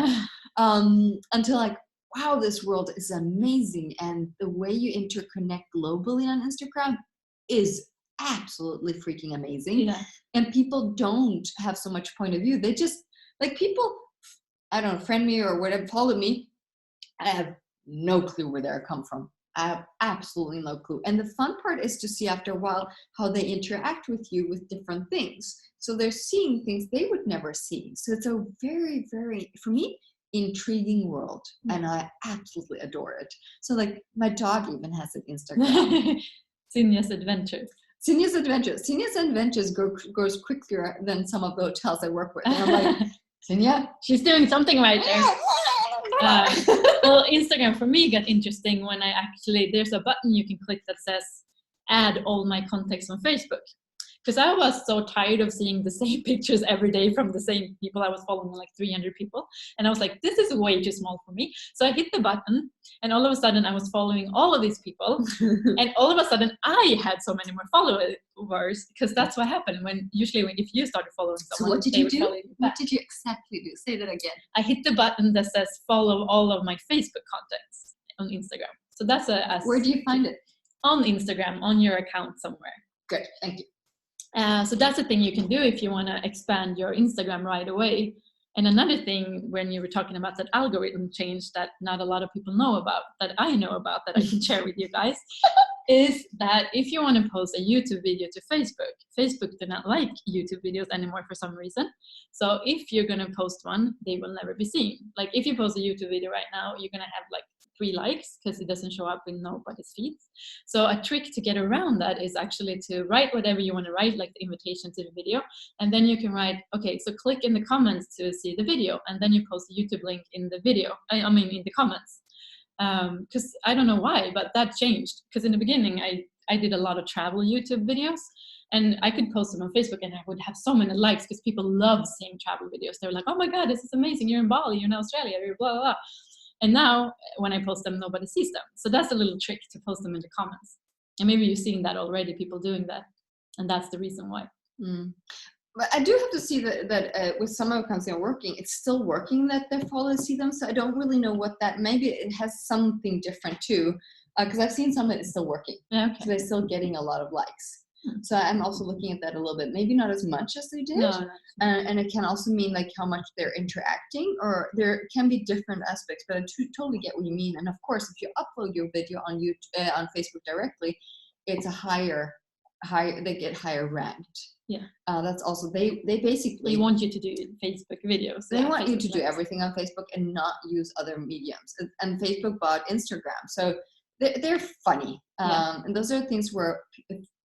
Until like, wow, this world is amazing. And the way you interconnect globally on Instagram is absolutely freaking amazing. Yeah. And people don't have so much point of view. They just, like people, I don't know, friend me or whatever, follow me. I have no clue where they come from. I have absolutely no clue. And the fun part is to see after a while how they interact with you with different things. So they're seeing things they would never see. So it's a very, very, for me, intriguing world. And I absolutely adore it. So like my dog even has an Instagram. Sinja's Adventures. Sinja's Adventures. Sinja's Adventures goes quicker than some of the hotels I work with. And I'm like, Sinja? She's doing something right there. Well, Instagram for me got interesting when I actually, there's a button you can click that says add all my contacts on Facebook. Because I was so tired of seeing the same pictures every day from the same people. I was following like 300 people. And I was like, this is way too small for me. So I hit the button and all of a sudden I was following all of these people. And all of a sudden I had so many more followers because that's what happened if you started following someone. So what did you do? You what did you exactly do? Say that again. I hit the button that says follow all of my Facebook contacts on Instagram. So that's Where do you find it? On Instagram, on your account somewhere. Good, thank you. So that's the thing you can do if you want to expand your Instagram right away. And another thing, when you were talking about that algorithm change that not a lot of people know about, that I know about, that I can share with you guys, is that if you want to post a YouTube video to Facebook do not like YouTube videos anymore for some reason. So if you're going to post one, they will never be seen. Like if you post a YouTube video right now, you're going to have like 3 likes because it doesn't show up in nobody's feeds. So a trick to get around that is actually to write whatever you want to write, like the invitation to the video, and then you can write, okay, so click in the comments to see the video, and then you post a YouTube link in the video, I mean in the comments. Because I don't know why, but that changed. Because in the beginning I did a lot of travel YouTube videos, and I could post them on Facebook and I would have so many likes because people love seeing travel videos. They were like, oh my God, this is amazing. You're in Bali, you're in Australia, you're blah, blah, blah. And now when I post them, nobody sees them. So that's a little trick, to post them in the comments. And maybe you've seen that already, people doing that. And that's the reason why. But I do have to see that with some of the accounts that are working, it's still working that their followers see them. So I don't really know what that, maybe it has something different too. Because I've seen some that it's still working. Okay. So they're still getting a lot of likes. So I'm also looking at that a little bit, maybe not as much as they did. No. And it can also mean like how much they're interacting, or there can be different aspects, but I totally get what you mean. And of course, if you upload your video on YouTube, on Facebook directly, it's a higher, they get higher ranked. Yeah. That's also, they basically. They want you to do Facebook videos. They want Facebook you to do lives. everything on Facebook and not use other mediums. And Facebook bought Instagram. So they're funny. And those are things where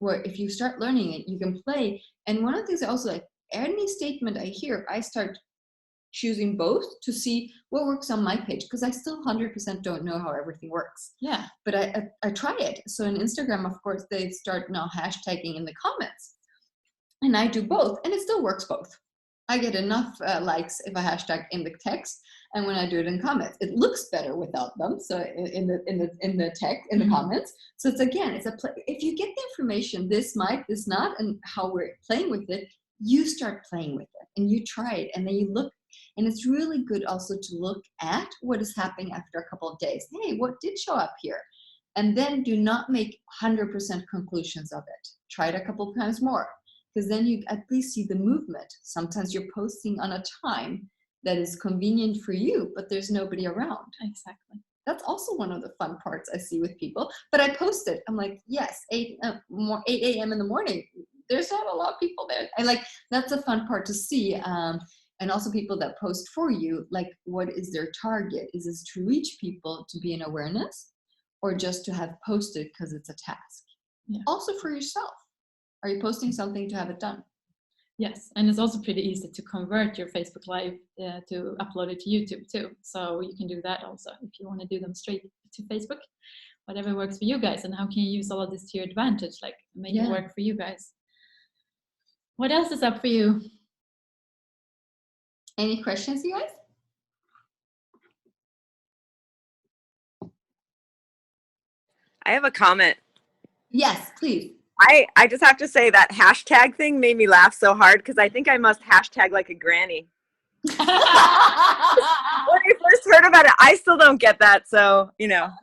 if you start learning it, you can play. And one of the things I also like, any statement I hear, I start choosing both to see what works on my page, because I still 100% don't know how everything works. Yeah. But I try it. So in Instagram, of course, they start now hashtagging in the comments. And I do both, and it still works both. I get enough likes if I hashtag in the text, and when I do it in comments, it looks better without them. So in the text, in the comments. So it's if you get the information, this might, this not, and how we're playing with it, you start playing with it and you try it, and then you look, and it's really good also to look at what is happening after a couple of days. Hey, what did show up here? And then do not make 100% conclusions of it. Try it a couple of times more. Because then you at least see the movement. Sometimes you're posting on a time that is convenient for you, but there's nobody around. Exactly. That's also one of the fun parts I see with people. But I post it. I'm like, yes, 8 a.m. in the morning. There's not a lot of people there. And like, that's a fun part to see. And also people that post for you, like, what is their target? Is this to reach people to be in awareness, or just to have posted because it's a task? Yeah. Also for yourself. Are you posting something to have it done? Yes, and it's also pretty easy to convert your Facebook Live to upload it to YouTube too. So you can do that also if you want to do them straight to Facebook. Whatever works for you guys, and how can you use all of this to your advantage? Like, make it work for you guys. What else is up for you? Any questions, you guys? I have a comment. Yes, please. I just have to say that hashtag thing made me laugh so hard, because I think I must hashtag like a granny. When I first heard about it, I still don't get that. So,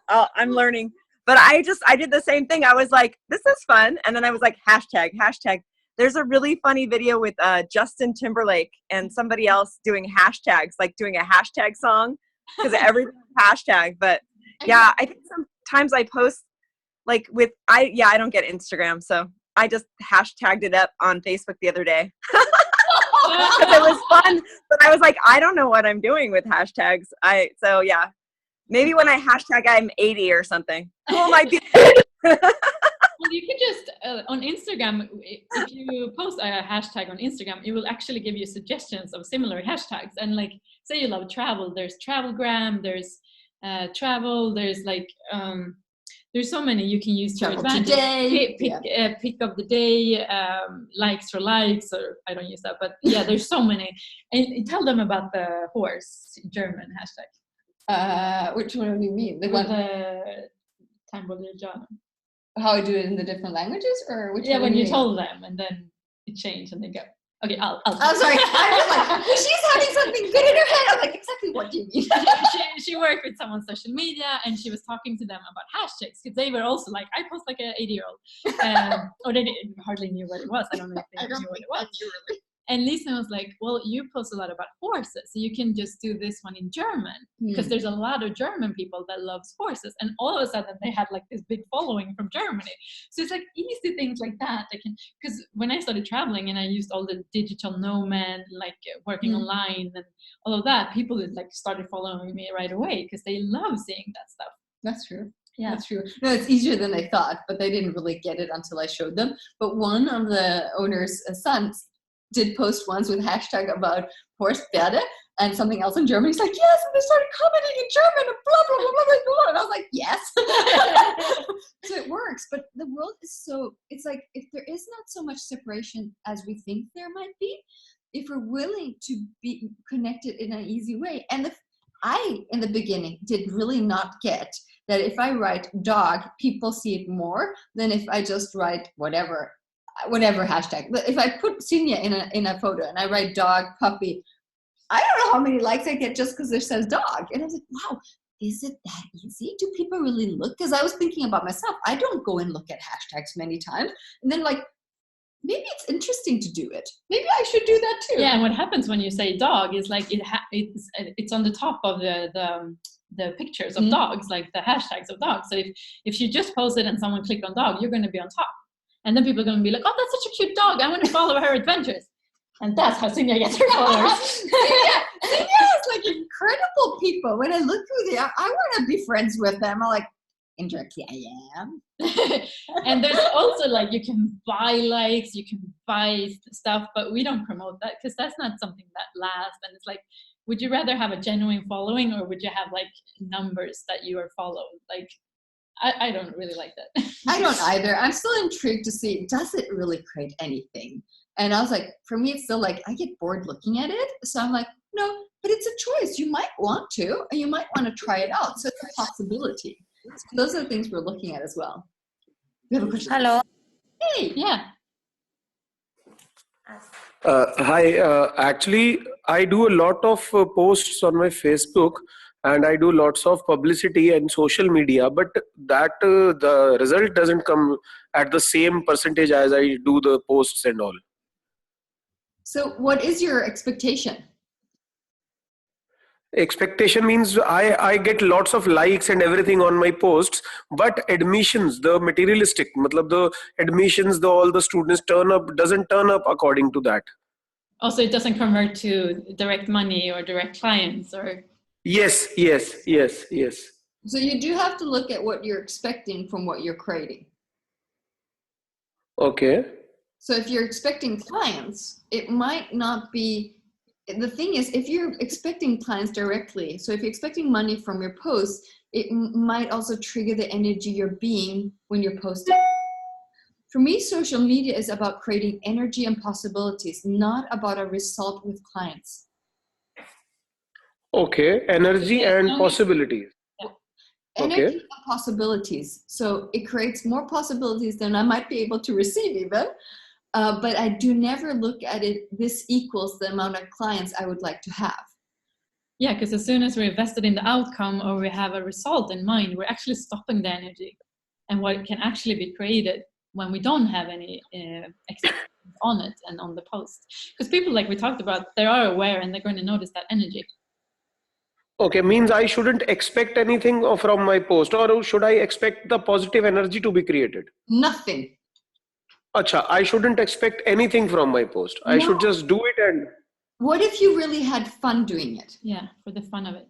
I'm learning. But I did the same thing. I was like, this is fun. And then I was like, hashtag. There's a really funny video with Justin Timberlake and somebody else doing hashtags, like doing a hashtag song, because everything's hashtag. But yeah, I think sometimes I post like I don't get Instagram, so I just hashtagged it up on Facebook the other day. Because it was fun, but I was like, I don't know what I'm doing with hashtags. So yeah, maybe when I hashtag I'm 80 or something. Who am I being? Well, you can just on Instagram, if you post a hashtag on Instagram, it will actually give you suggestions of similar hashtags. And like, say you love travel, there's Travelgram, there's travel, there's like there's so many you can use to your advantage. Pick of the day, likes for likes, or I don't use that, but yeah, there's so many. And tell them about the horse German hashtag. Which one do you mean? The one. How I do it in the different languages, or which? Yeah, when you told them, and then it changed, and they go, okay, I'll. Oh, sorry. I was like, she's having something good in her head. I'm like, exactly what do you mean? she worked with someone's social media, and she was talking to them about hashtags, because they were also like, I post like an 80-year-old, or they hardly knew what it was. I don't know if they knew what it was. And Lisa was like, well, you post a lot about horses, so you can just do this one in German, because there's a lot of German people that loves horses. And all of a sudden they had like this big following from Germany. So it's like easy things like that. Because when I started traveling and I used all the digital nomad, like working online and all of that, people like started following me right away because they love seeing that stuff. That's true. Yeah, that's true. No, it's easier than they thought, but they didn't really get it until I showed them. But one of the owner's sons did post once with hashtag about horse Pferde and something else in German. He's like, yes, and they started commenting in German and blah, blah, blah, blah, blah, blah. And I was like, yes. So it works. But the world is so, it's like, if there is not so much separation as we think there might be, if we're willing to be connected in an easy way. And I, in the beginning, did really not get that if I write dog, people see it more than if I just write whatever hashtag. But if I put Sinja in a photo and I write dog, puppy, I don't know how many likes I get just because it says dog. And I was like, wow, is it that easy? Do people really look? Because I was thinking about myself. I don't go and look at hashtags many times. And then like, maybe it's interesting to do it. Maybe I should do that too. Yeah, and what happens when you say dog is like it's on the top of the pictures of dogs, like the hashtags of dogs. So if you just post it and someone click on dog, you're going to be on top. And then people are going to be like, oh, that's such a cute dog. I want to follow her adventures. And that's how Sinja gets her followers. Sinja is like incredible people. When I look through there, I want to be friends with them. I'm like, indirectly, I am. And there's also like, you can buy likes, you can buy stuff, but we don't promote that because that's not something that lasts. And it's like, would you rather have a genuine following or would you have like numbers that you are followed? Like, I don't really like that. I don't either. I'm still intrigued to see, does it really create anything? And I was like, for me, it's still like, I get bored looking at it. So I'm like, no, but it's a choice. You might want to, and you might want to try it out. So it's a possibility. So those are the things we're looking at as well. You have a question? Hello. Hey. Yeah. Hi, actually, I do a lot of posts on my Facebook and I do lots of publicity and social media, but that the result doesn't come at the same percentage as I do the posts and all. So what is your expectation? Expectation means I get lots of likes and everything on my posts, but admissions, the materialistic, matlab the admissions, all the students doesn't turn up according to that. Also, it doesn't convert to direct money or direct clients or... Yes. So you do have to look at what you're expecting from what you're creating. Okay. So if you're expecting clients, it might not be... The thing is, if you're expecting clients directly, so if you're expecting money from your posts, it might also trigger the energy you're being when you're posting. For me, social media is about creating energy and possibilities, not about a result with clients. Okay, energy and possibilities. Energy Okay. and possibilities. So it creates more possibilities than I might be able to receive even. But I do never look at it, this equals the amount of clients I would like to have. Yeah, because as soon as we're invested in the outcome or we have a result in mind, we're actually stopping the energy and what can actually be created when we don't have any expectations on it and on the post. Because people, like we talked about, they are aware and they're going to notice that energy. Okay, means I shouldn't expect anything from my post, or should I expect the positive energy to be created? Nothing. Acha, I shouldn't expect anything from my post. I should just do it and... What if you really had fun doing it? Yeah, for the fun of it.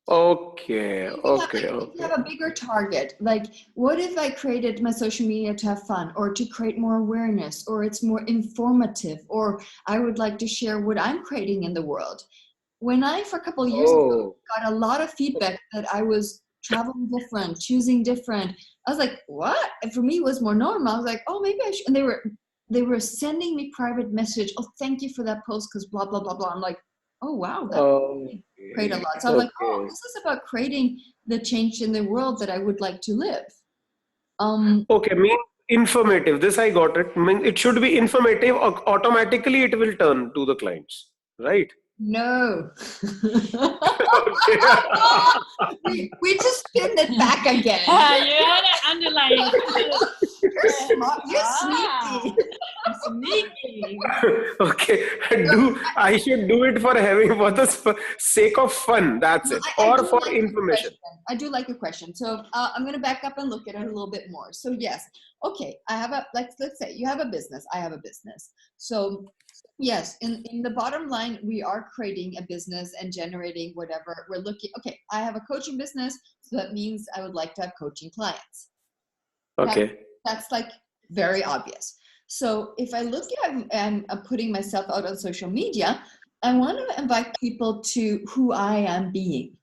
Okay. If you have a bigger target, like what if I created my social media to have fun or to create more awareness, or it's more informative, or I would like to share what I'm creating in the world. When I, for a couple of years ago, got a lot of feedback that I was traveling different, choosing different, I was like, what? And for me, it was more normal. I was like, oh, maybe I should. And they were sending me private message. Oh, thank you for that post because blah, blah, blah, blah. I'm like, oh, wow. That create a lot. So I'm like, oh, this is about creating the change in the world that I would like to live. Okay, mean informative. This I got it. Mean it should be informative. Automatically, it will turn to the clients, right? No. we just spin it back again. You had it underlying. You're smart. You're sneaky. Sneaky. Okay, I should do it for the sake of fun. That's No, it, I or do for like your information. question. I do like your question. So I'm going to back up and look at it a little bit more. So yes, okay, I have let's say you have a business. I have a business. So yes, in the bottom line, we are creating a business and generating whatever we're looking. Okay, I have a coaching business, so that means I would like to have coaching clients. Okay. That's like very obvious. So if I look at and I'm putting myself out on social media, I want to invite people to who I am being.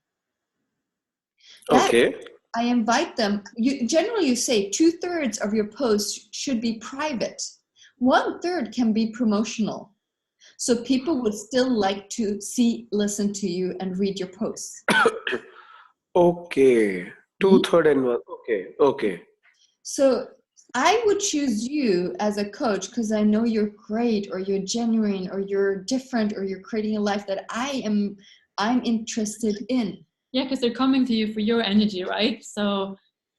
Okay. I invite them. Generally, you say 2/3 of your posts should be private. 1/3 can be promotional. So people would still like to see, listen to you, and read your posts. Okay. 2/3 and 1. Okay. Okay. So I would choose you as a coach because I know you're great, or you're genuine, or you're different, or you're creating a life that I'm interested in. Yeah, because they're coming to you for your energy, right? So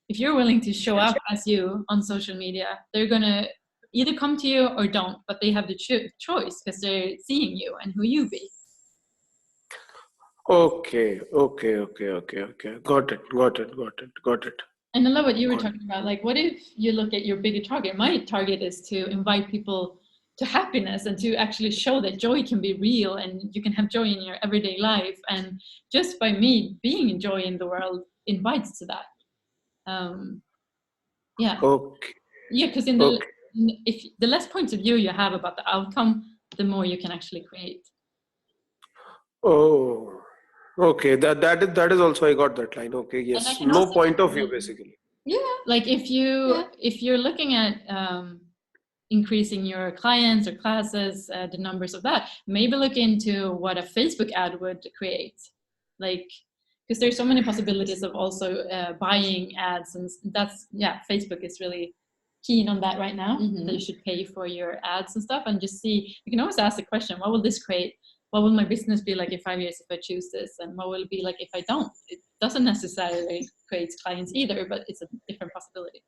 if you're willing to show up as you on social media, they're gonna either come to you or don't, but they have the choice because they're seeing you and who you be. Okay. Okay. Okay. Okay. Okay. Got it. Got it. Got it. Got it. And I love what you were talking about. Like, what if you look at your bigger target? My target is to invite people to happiness and to actually show that joy can be real and you can have joy in your everyday life. And just by me being joy in the world invites to that. Yeah. Okay. Yeah, because if the less points of view you have about the outcome, the more you can actually create. Oh. Okay. That is also, I got that line. Okay. Yes. No point of view, basically. Yeah. Like if you're looking at increasing your clients or classes, the numbers of that, maybe look into what a Facebook ad would create. Like, because there's so many possibilities of also buying ads, and Facebook is really keen on that right now. That you should pay for your ads and stuff, and just see. You can always ask the question, what will this create? What will my business be like in 5 years if I choose this? And what will it be like if I don't? It doesn't necessarily create clients either, but it's a different possibility.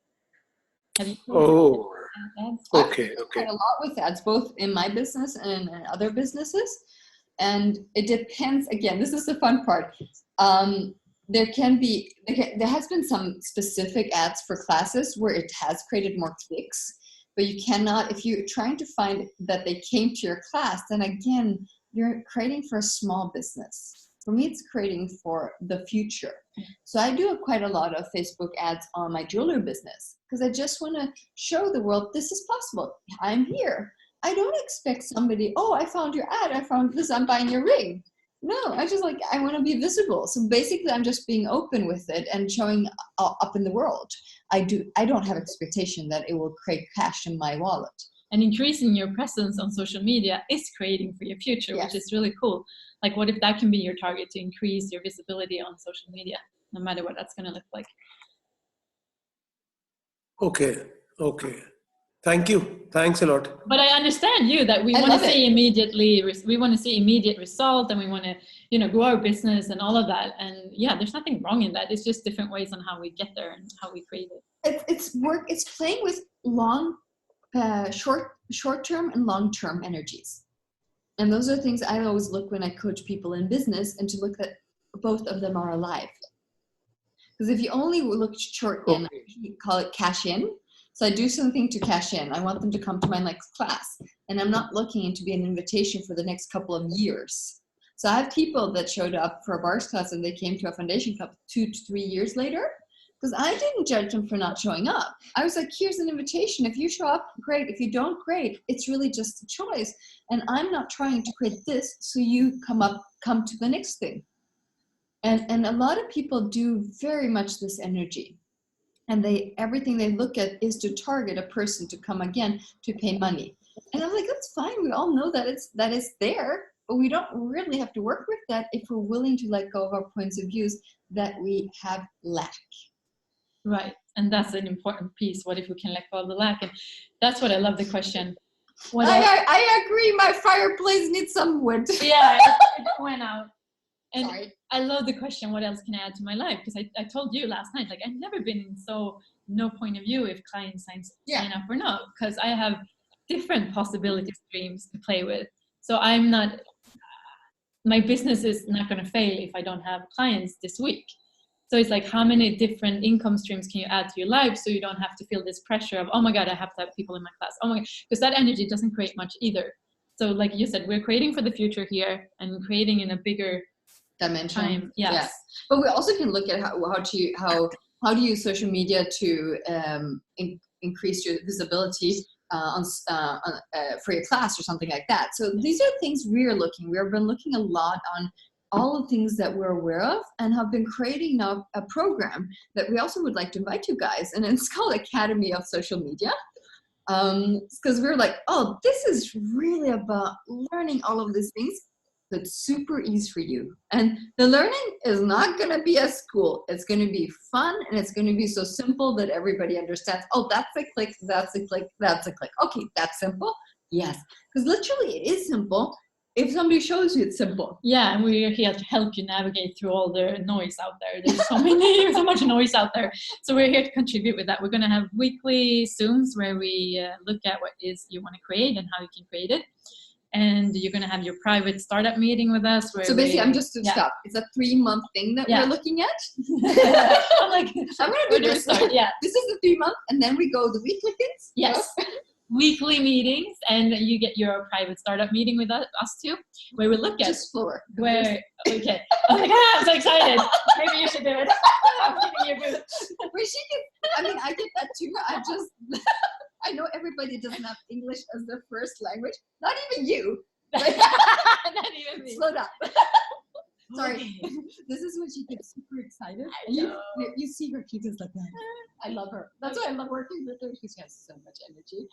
Have you? Oh. Ads? Okay. I Okay. a lot with ads, both in my business and in other businesses. And it depends. Again, this is the fun part. There has been some specific ads for classes where it has created more clicks, but you cannot, if you're trying to find that they came to your class, then again, you're creating for a small business. For me, it's creating for the future. So I do quite a lot of Facebook ads on my jewelry business because I just want to show the world this is possible. I'm here. I don't expect somebody, oh, I found your ad. I found this. I'm buying your ring. No, I want to be visible. So basically, I'm just being open with it and showing up in the world. I don't have expectation that it will create cash in my wallet. And increasing your presence on social media is creating for your future, Yes. which is really cool. Like, what if that can be your target, to increase your visibility on social media, no matter what that's going to look like? Okay. Okay. Thank you. Thanks a lot. But I understand you that we want to see immediate result, and we want to, grow our business and all of that. And yeah, there's nothing wrong in that. It's just different ways on how we get there and how we create it. It's work. It's playing with short-term and long-term energies. And those are things I always look when I coach people in business, and to look that both of them are alive. Because if you only look short in, you call it cash in. So I do something to cash in. I want them to come to my next class. And I'm not looking to be an invitation for the next couple of years. So I have people that showed up for a bars class and they came to a foundation club 2 to 3 years later. Because I didn't judge them for not showing up. I was like, here's an invitation. If you show up, great. If you don't, great. It's really just a choice. And I'm not trying to create this so you come to the next thing. And a lot of people do very much this energy. And everything they look at is to target a person to come again to pay money. And I'm like, that's fine. We all know that is there. But we don't really have to work with that if we're willing to let go of our points of views that we have lack. Right. And that's an important piece. What if we can let go of the lack? And that's what I love the question. I agree. My fireplace needs some wood. Yeah, it went out. And Sorry. I love the question, what else can I add to my life? Because I told you last night, like, I've never been in so no point of view if clients sign up or not, because I have different possibility streams to play with. So my business is not going to fail if I don't have clients this week. So it's like, how many different income streams can you add to your life so you don't have to feel this pressure of, oh my God, I have to have people in my class. Oh my God, because that energy doesn't create much either. So like you said, we're creating for the future here and creating in a bigger dimension. time. Yes. Yeah. But we also can look at how to use social media to increase your visibility for your class or something like that. So these are things we've been looking a lot on all the things that we're aware of, and have been creating now a program that we also would like to invite you guys, and it's called Academy of Social Media. Because we're like, oh, this is really about learning all of these things, but super easy for you. And the learning is not going to be a school. It's going to be fun, and it's going to be so simple that everybody understands, oh, that's a click, that's a click, that's a click. Okay, that's simple. Yes, because literally it is simple. If somebody shows you it's simple. Yeah, and we're here to help you navigate through all the noise out there. There's so much noise out there. So we're here to contribute with that. We're going to have weekly Zooms where we look at what is you want to create and how you can create it. And you're going to have your private startup meeting with us. So basically, I'm just to stop. It's a 3-month thing that we're looking at. I'm going to do this. Yeah. This is the 3 month, and then we go the weekly things. Yes. Weekly meetings, and you get your private startup meeting with us too, where we look at just floor. Okay. Oh my God, I'm so excited. Maybe you should do it. I'm giving you a booth. I mean, I get that too. I know everybody doesn't have English as their first language. Not even you. Not even me. Slow down. Sorry. This is when she gets super excited. You see her, she just like that. I love her. That's why I love working with her. She has so much energy.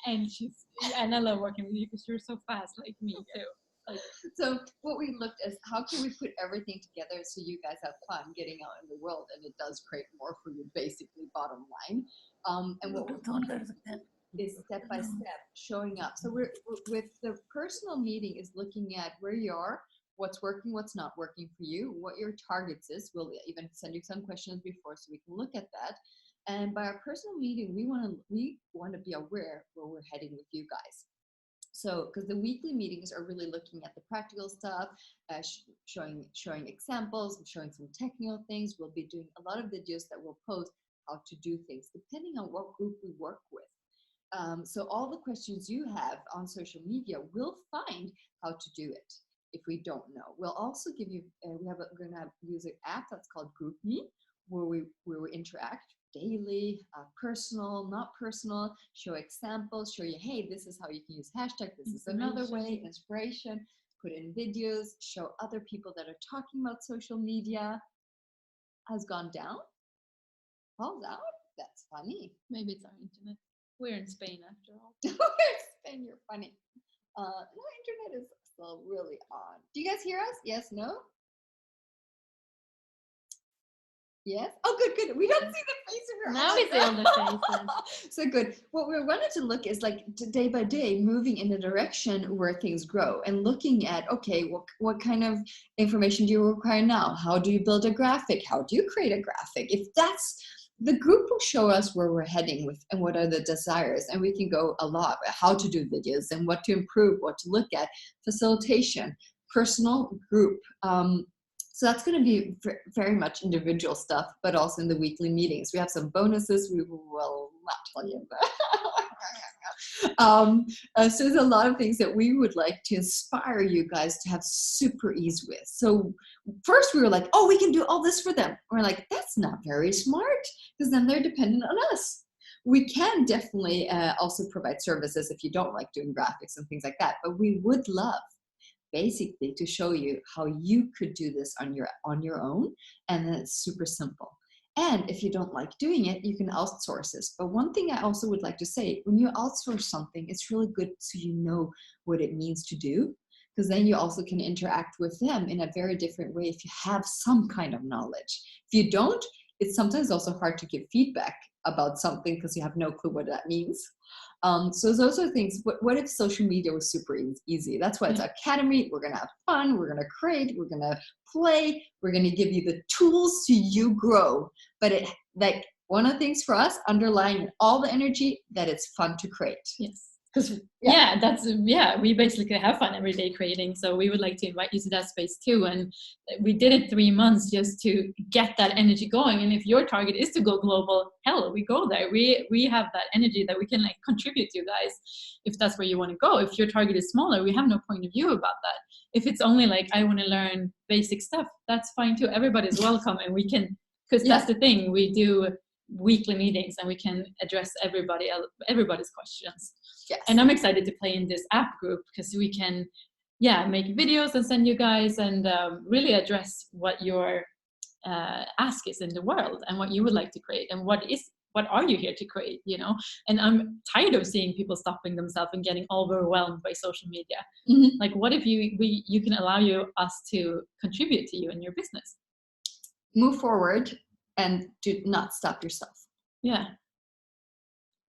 And I love working with you because you're so fast like me too. So what we looked at is how can we put everything together so you guys have fun getting out in the world, and it does create more for you, basically, bottom line. And what we're doing is step by step showing up. So we're with the personal meeting is looking at where you are, what's working, what's not working for you, what your targets is. We'll even send you some questions before so we can look at that. And by our personal meeting, we want to be aware where we're heading with you guys. So, because the weekly meetings are really looking at the practical stuff, showing examples, showing some technical things. We'll be doing a lot of videos that we'll post how to do things depending on what group we work with. So all the questions you have on social media, we'll find how to do it. If we don't know, we'll also give you. We're going to use an app that's called GroupMe, where we interact daily, personal, not personal, show examples, show you, hey, this is how you can use hashtag, this is another way, inspiration, put in videos, show other people that are talking about social media. Has gone down? Falls out? That's funny. Maybe it's our internet. We're in Spain after all. We're in Spain, you're funny. My internet is still really on. Do you guys hear us? Yes, no? Yes? Oh, good. We don't see the face of her. Now we see all the faces. So good. What we wanted to look is like day by day, moving in the direction where things grow and looking at, okay, what kind of information do you require now? How do you build a graphic? How do you create a graphic? If that's the group will show us where we're heading with and what are the desires, and we can go a lot how to do videos and what to improve, what to look at, facilitation, personal, group. So that's going to be very much individual stuff, but also in the weekly meetings. We have some bonuses we will not tell you about. So there's a lot of things that we would like to inspire you guys to have super ease with. So first we were like, oh, we can do all this for them. We're like, that's not very smart, because then they're dependent on us. We can definitely also provide services if you don't like doing graphics and things like that, but we would love basically to show you how you could do this on your own, and then it's super simple. And if you don't like doing it, you can outsource this. But one thing I also would like to say, when you outsource something, it's really good so you know what it means to do, because then you also can interact with them in a very different way if you have some kind of knowledge. If you don't, it's sometimes also hard to give feedback about something because you have no clue what that means. So those are things. What if social media was super easy? That's why it's Academy. We're going to have fun. We're going to create. We're going to play. We're going to give you the tools so you grow. But one of the things for us, underlying all the energy, that it's fun to create. Yes. Because we basically have fun every day creating. So we would like to invite you to that space too. And we did it 3 months just to get that energy going. And if your target is to go global, hell, we go there. We have that energy that we can like contribute to you guys if that's where you want to go. If your target is smaller, we have no point of view about that. If it's only like, I want to learn basic stuff, that's fine too. Everybody's welcome, and we can, because that's the thing, we do weekly meetings and we can address everybody's questions. Yes. And I'm excited to play in this app group because we can make videos and send you guys and really address what your ask is in the world and what you would like to create and what are you here to create, you know. And I'm tired of seeing people stopping themselves and getting overwhelmed by social media. Mm-hmm. Like, what if you can allow us to contribute to you in your business? Move forward and do not stop yourself. Yeah.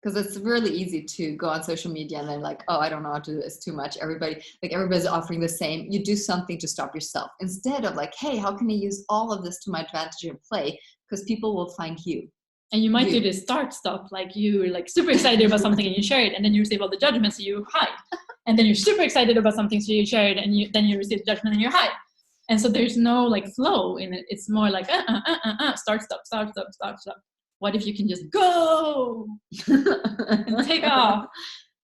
Because it's really easy to go on social media and then like, oh, I don't know how to do this, too much. Everybody's offering the same. You do something to stop yourself instead of like, hey, how can I use all of this to my advantage and play? Because people will find you. And you might do this stop, like you're like super excited about something and you share it, and then you receive all the judgments, so you hide. And then you're super excited about something, so you share it, and then you receive judgment and you hide. And so there's no like flow in it. It's more like start, stop. What if you can just go and take off?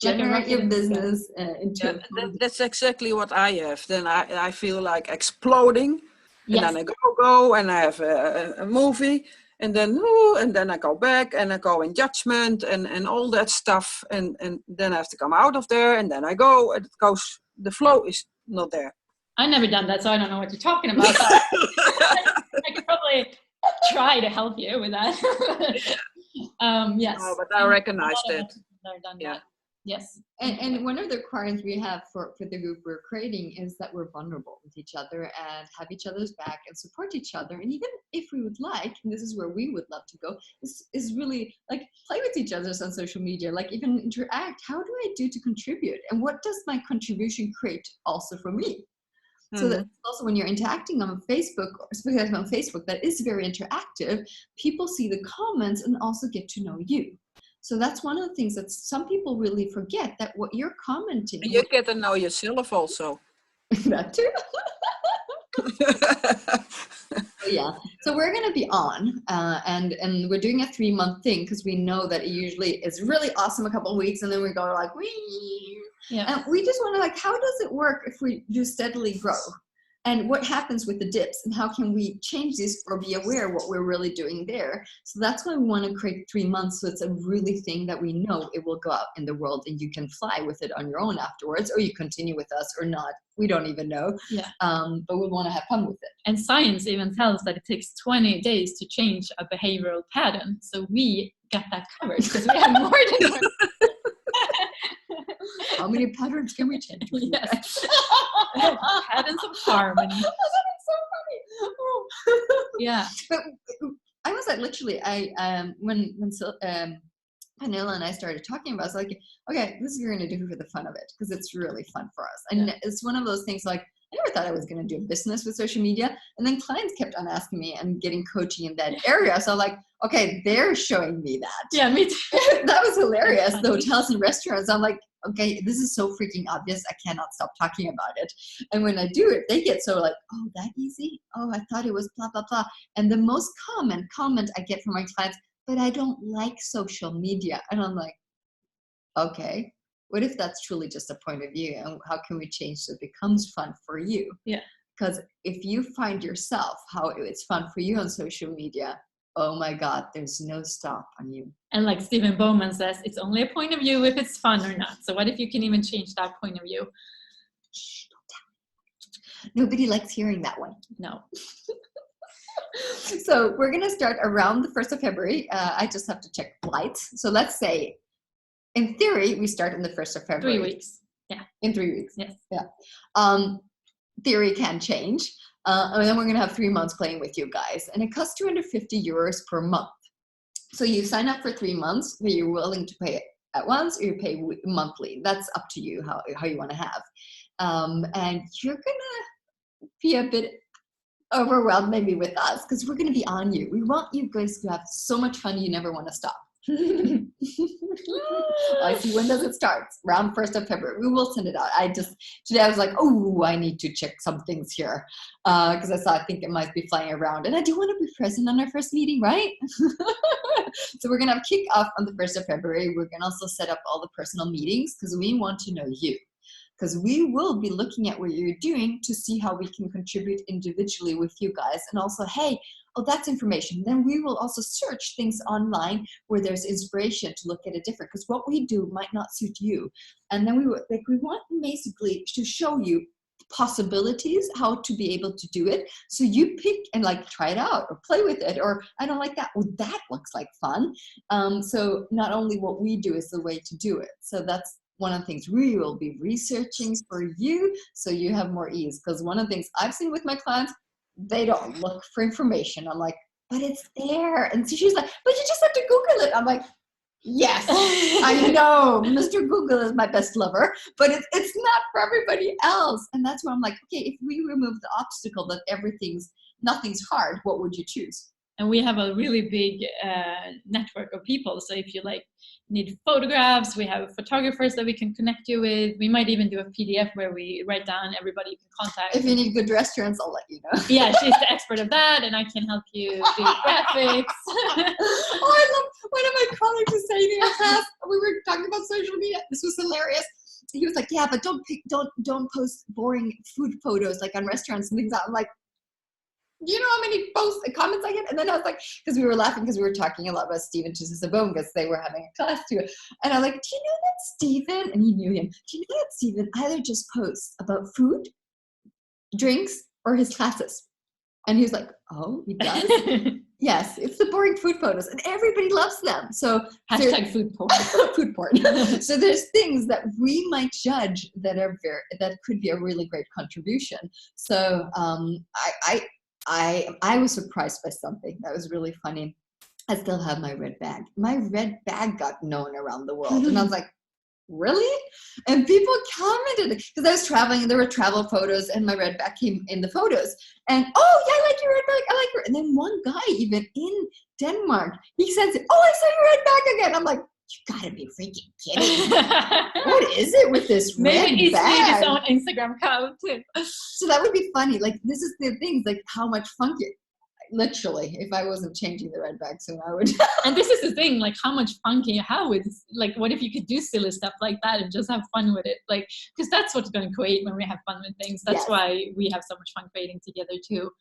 Generate your business into that's exactly what I have. Then I feel like exploding, and Yes. then I go, and I have a movie, and then I go back, and I go in judgment, and all that stuff, and then I have to come out of there, and then I go, and it goes. The flow is not there. I never done that, so I don't know what you're talking about. I could probably try to help you with that. Yes. Oh, but I recognize that. Never done Yeah. that. Yes. And one of the requirements we have for the group we're creating is that we're vulnerable with each other and have each other's back and support each other. And even if we would like, and this is where we would love to go, is really like play with each other on social media, like even interact. How do I do to contribute? And what does my contribution create also for me? So that also when you're interacting on Facebook, especially on Facebook, that is very interactive. People see the comments and also get to know you. So that's one of the things that some people really forget, that what you're commenting. You get to know yourself also. That too. Yeah. So we're going to be on, and we're doing a 3-month thing because we know that it usually is really awesome a couple of weeks, and then we go like, wee. Yeah. And we just want to like, how does it work if we do steadily grow? And what happens with the dips, and how can we change this or be aware of what we're really doing there? So that's why we want to create 3 months. So it's a really thing that we know it will go out in the world and you can fly with it on your own afterwards, or you continue with us or not. We don't even know. Yeah. But we want to have fun with it. And science even tells that it takes 20 days to change a behavioral pattern. So we got that covered because we have more than How many patterns can we change? Yes. Patterns of harmony. That is so funny. Oh. Yeah. But I was like, literally, when Pernilla and I started talking about it, I was like, okay, this is what we're going to do for the fun of it, because it's really fun for us. And it's one of those things like, I never thought I was going to do business with social media. And then clients kept on asking me and getting coaching in that area. So I'm like, okay, they're showing me that. Yeah, me too. That was hilarious. The hotels and restaurants. I'm like, okay, this is so freaking obvious. I cannot stop talking about it. And when I do it, they get so like, oh, that easy? Oh, I thought it was blah, blah, blah. And the most common comment I get from my clients, but I don't like social media. And I'm like, okay, what if that's truly just a point of view? And how can we change so it becomes fun for you? Yeah. Because if you find yourself how it's fun for you on social media, oh my God, there's no stop on you. And like Stephen Bowman says, it's only a point of view if it's fun or not. So what if you can even change that point of view? Shh, don't tell me. Nobody likes hearing that one. No. So we're going to start around the 1st of February. I just have to check flights. So let's say, in theory, we start on the 1st of February. 3 weeks. Yeah. In 3 weeks. Yes. Yeah. Theory can change. And then we're going to have 3 months playing with you guys. And it costs 250 euros per month. So you sign up for 3 months, but you're willing to pay it at once, or you pay monthly. That's up to you how you want to have. And you're going to be a bit overwhelmed maybe with us, because we're going to be on you. We want you guys to have so much fun you never want to stop. I see, when does it start? Around 1st of February. We will send it out. Today I was like, oh, I need to check some things here, because I think it might be flying around, and I do want to be present on our first meeting, right? So we're gonna have kick off on the 1st of February. We're gonna also set up all the personal meetings, because we want to know you, because we will be looking at what you're doing to see how we can contribute individually with you guys, and also, hey, oh, that's information. Then we will also search things online where there's inspiration to look at it different, because what we do might not suit you. And then we want basically to show you possibilities, how to be able to do it. So you pick and like try it out or play with it, or I don't like that. Oh, that looks like fun. So not only what we do is the way to do it. So that's one of the things we will be researching for you, so you have more ease. Because one of the things I've seen with my clients, they don't look for information. I'm like, but it's there. And so she's like, but you just have to Google it. I'm like, yes, I know Mr. Google is my best lover, but it's not for everybody else. And that's where I'm like, okay, if we remove the obstacle that nothing's hard, what would you choose? And we have a really big network of people. So if you need photographs, we have photographers that we can connect you with. We might even do a PDF where we write down everybody you can contact. If you need good restaurants, I'll let you know. Yeah, she's the expert of that, and I can help you do graphics. Oh, I love one of my colleagues was saying in class, we were talking about social media. This was hilarious. He was like, yeah, but don't post boring food photos like on restaurants and things. I'm like, do you know how many comments I get? And then I was like, because we were laughing because we were talking a lot about Stephen Chisisabone, because they were having a class too. And I'm like, do you know that Stephen? And he knew him. Do you know that Stephen either just posts about food, drinks, or his classes? And he was like, oh, he does? Yes, it's the boring food photos, and everybody loves them. So hashtag food porn. Food porn. So there's things that we might judge that could be a really great contribution. So I was surprised by something that was really funny. I still have my red bag. My red bag got known around the world. And I was like, really? And people commented, because I was traveling and there were travel photos and my red bag came in the photos. And, oh, yeah, I like your red bag. I like your. And then one guy, even in Denmark, he says, oh, I saw your red bag again. I'm like, you gotta be freaking kidding me. What is it with this red Maybe bag? Maybe his own Instagram account too. So that would be funny. Like, this is the things, like how much fun literally, if I wasn't changing the red bag soon, I would. And this is the thing, like how much fun can you have with, like, what if you could do silly stuff like that and just have fun with it? Like, because that's what's going to create when we have fun with things. That's why we have so much fun creating together too.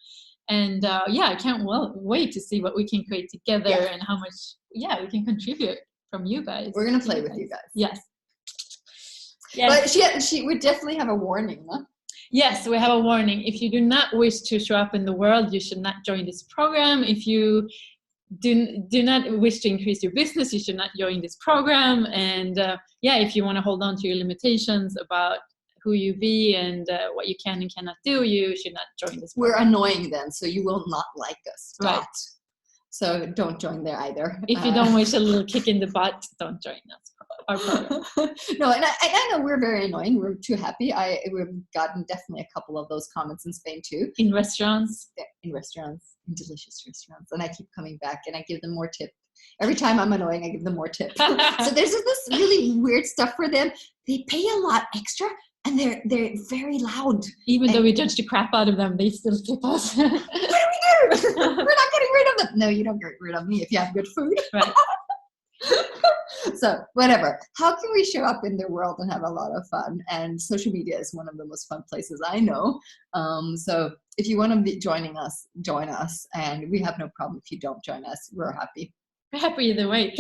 And I can't wait to see what we can create together and how much, we can contribute from you guys. We're going to play with you guys. Yes. But she would definitely have a warning, huh? Yes, we have a warning. If you do not wish to show up in the world, you should not join this program. If you do not wish to increase your business, you should not join this program. And if you want to hold on to your limitations about who you be and what you can and cannot do, you should not join this program. We're annoying then, so you will not like us. Right. So don't join there either. If you don't wish a little kick in the butt, don't join us. Our program. No, and I know we're very annoying. We're too happy. We've gotten definitely a couple of those comments in Spain too. In restaurants? In restaurants, in delicious restaurants. And I keep coming back and I give them more tip. Every time I'm annoying, I give them more tip. So there's this really weird stuff for them. They pay a lot extra. And they're very loud. Even though we judge the crap out of them, they still tip us. What do we do? We're not getting rid of them. No, you don't get rid of me if you have good food. Right. So whatever. How can we show up in their world and have a lot of fun? And social media is one of the most fun places I know. So if you want to be joining us, join us. And we have no problem if you don't join us. We're happy. We're happy either way.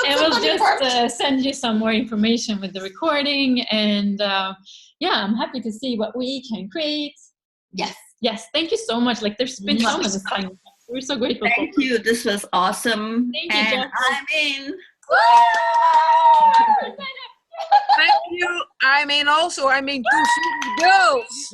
And we'll just send you some more information with the recording. And I'm happy to see what we can create. Yes. Thank you so much. Like, there's been so much time. We're so grateful. Thank you. This was awesome. Thank you, and Jeff. I'm in. Thank you. I mean, two Swedish girls.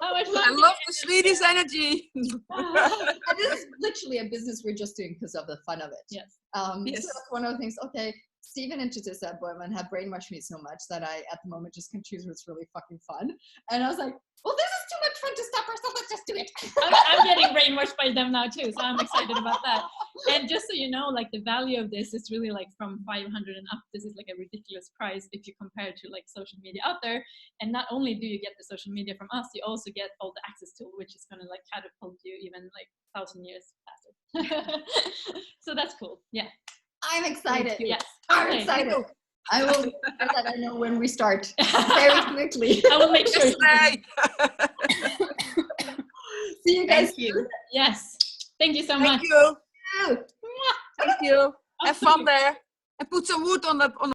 How much fun I love the Swedish energy. And this is literally a business we're just doing because of the fun of it. Yes. So that's one of the things. Okay, Stephen and Chisisabone have brainwashed me so much that I, at the moment, just can choose what's really fucking fun. And I was like, well, this is is too much fun to stop ourselves. Let's just do it. I'm getting brainwashed by them now too, so I'm excited about that. And just so you know, like the value of this is really like from 500 and up. This is like a ridiculous price if you compare to like social media out there. And not only do you get the social media from us, you also get all the access tool, which is going to like catapult you even like 1,000 years faster. So that's cool. Yeah. I'm excited. Yes. I'm Okay. excited. I will make sure that I know when we start very quickly. I will make sure. Hey. See you guys. Thank you. Yes. Thank you so much. Thank you. soon. Thank you. Have Absolutely. fun there. And put some wood on the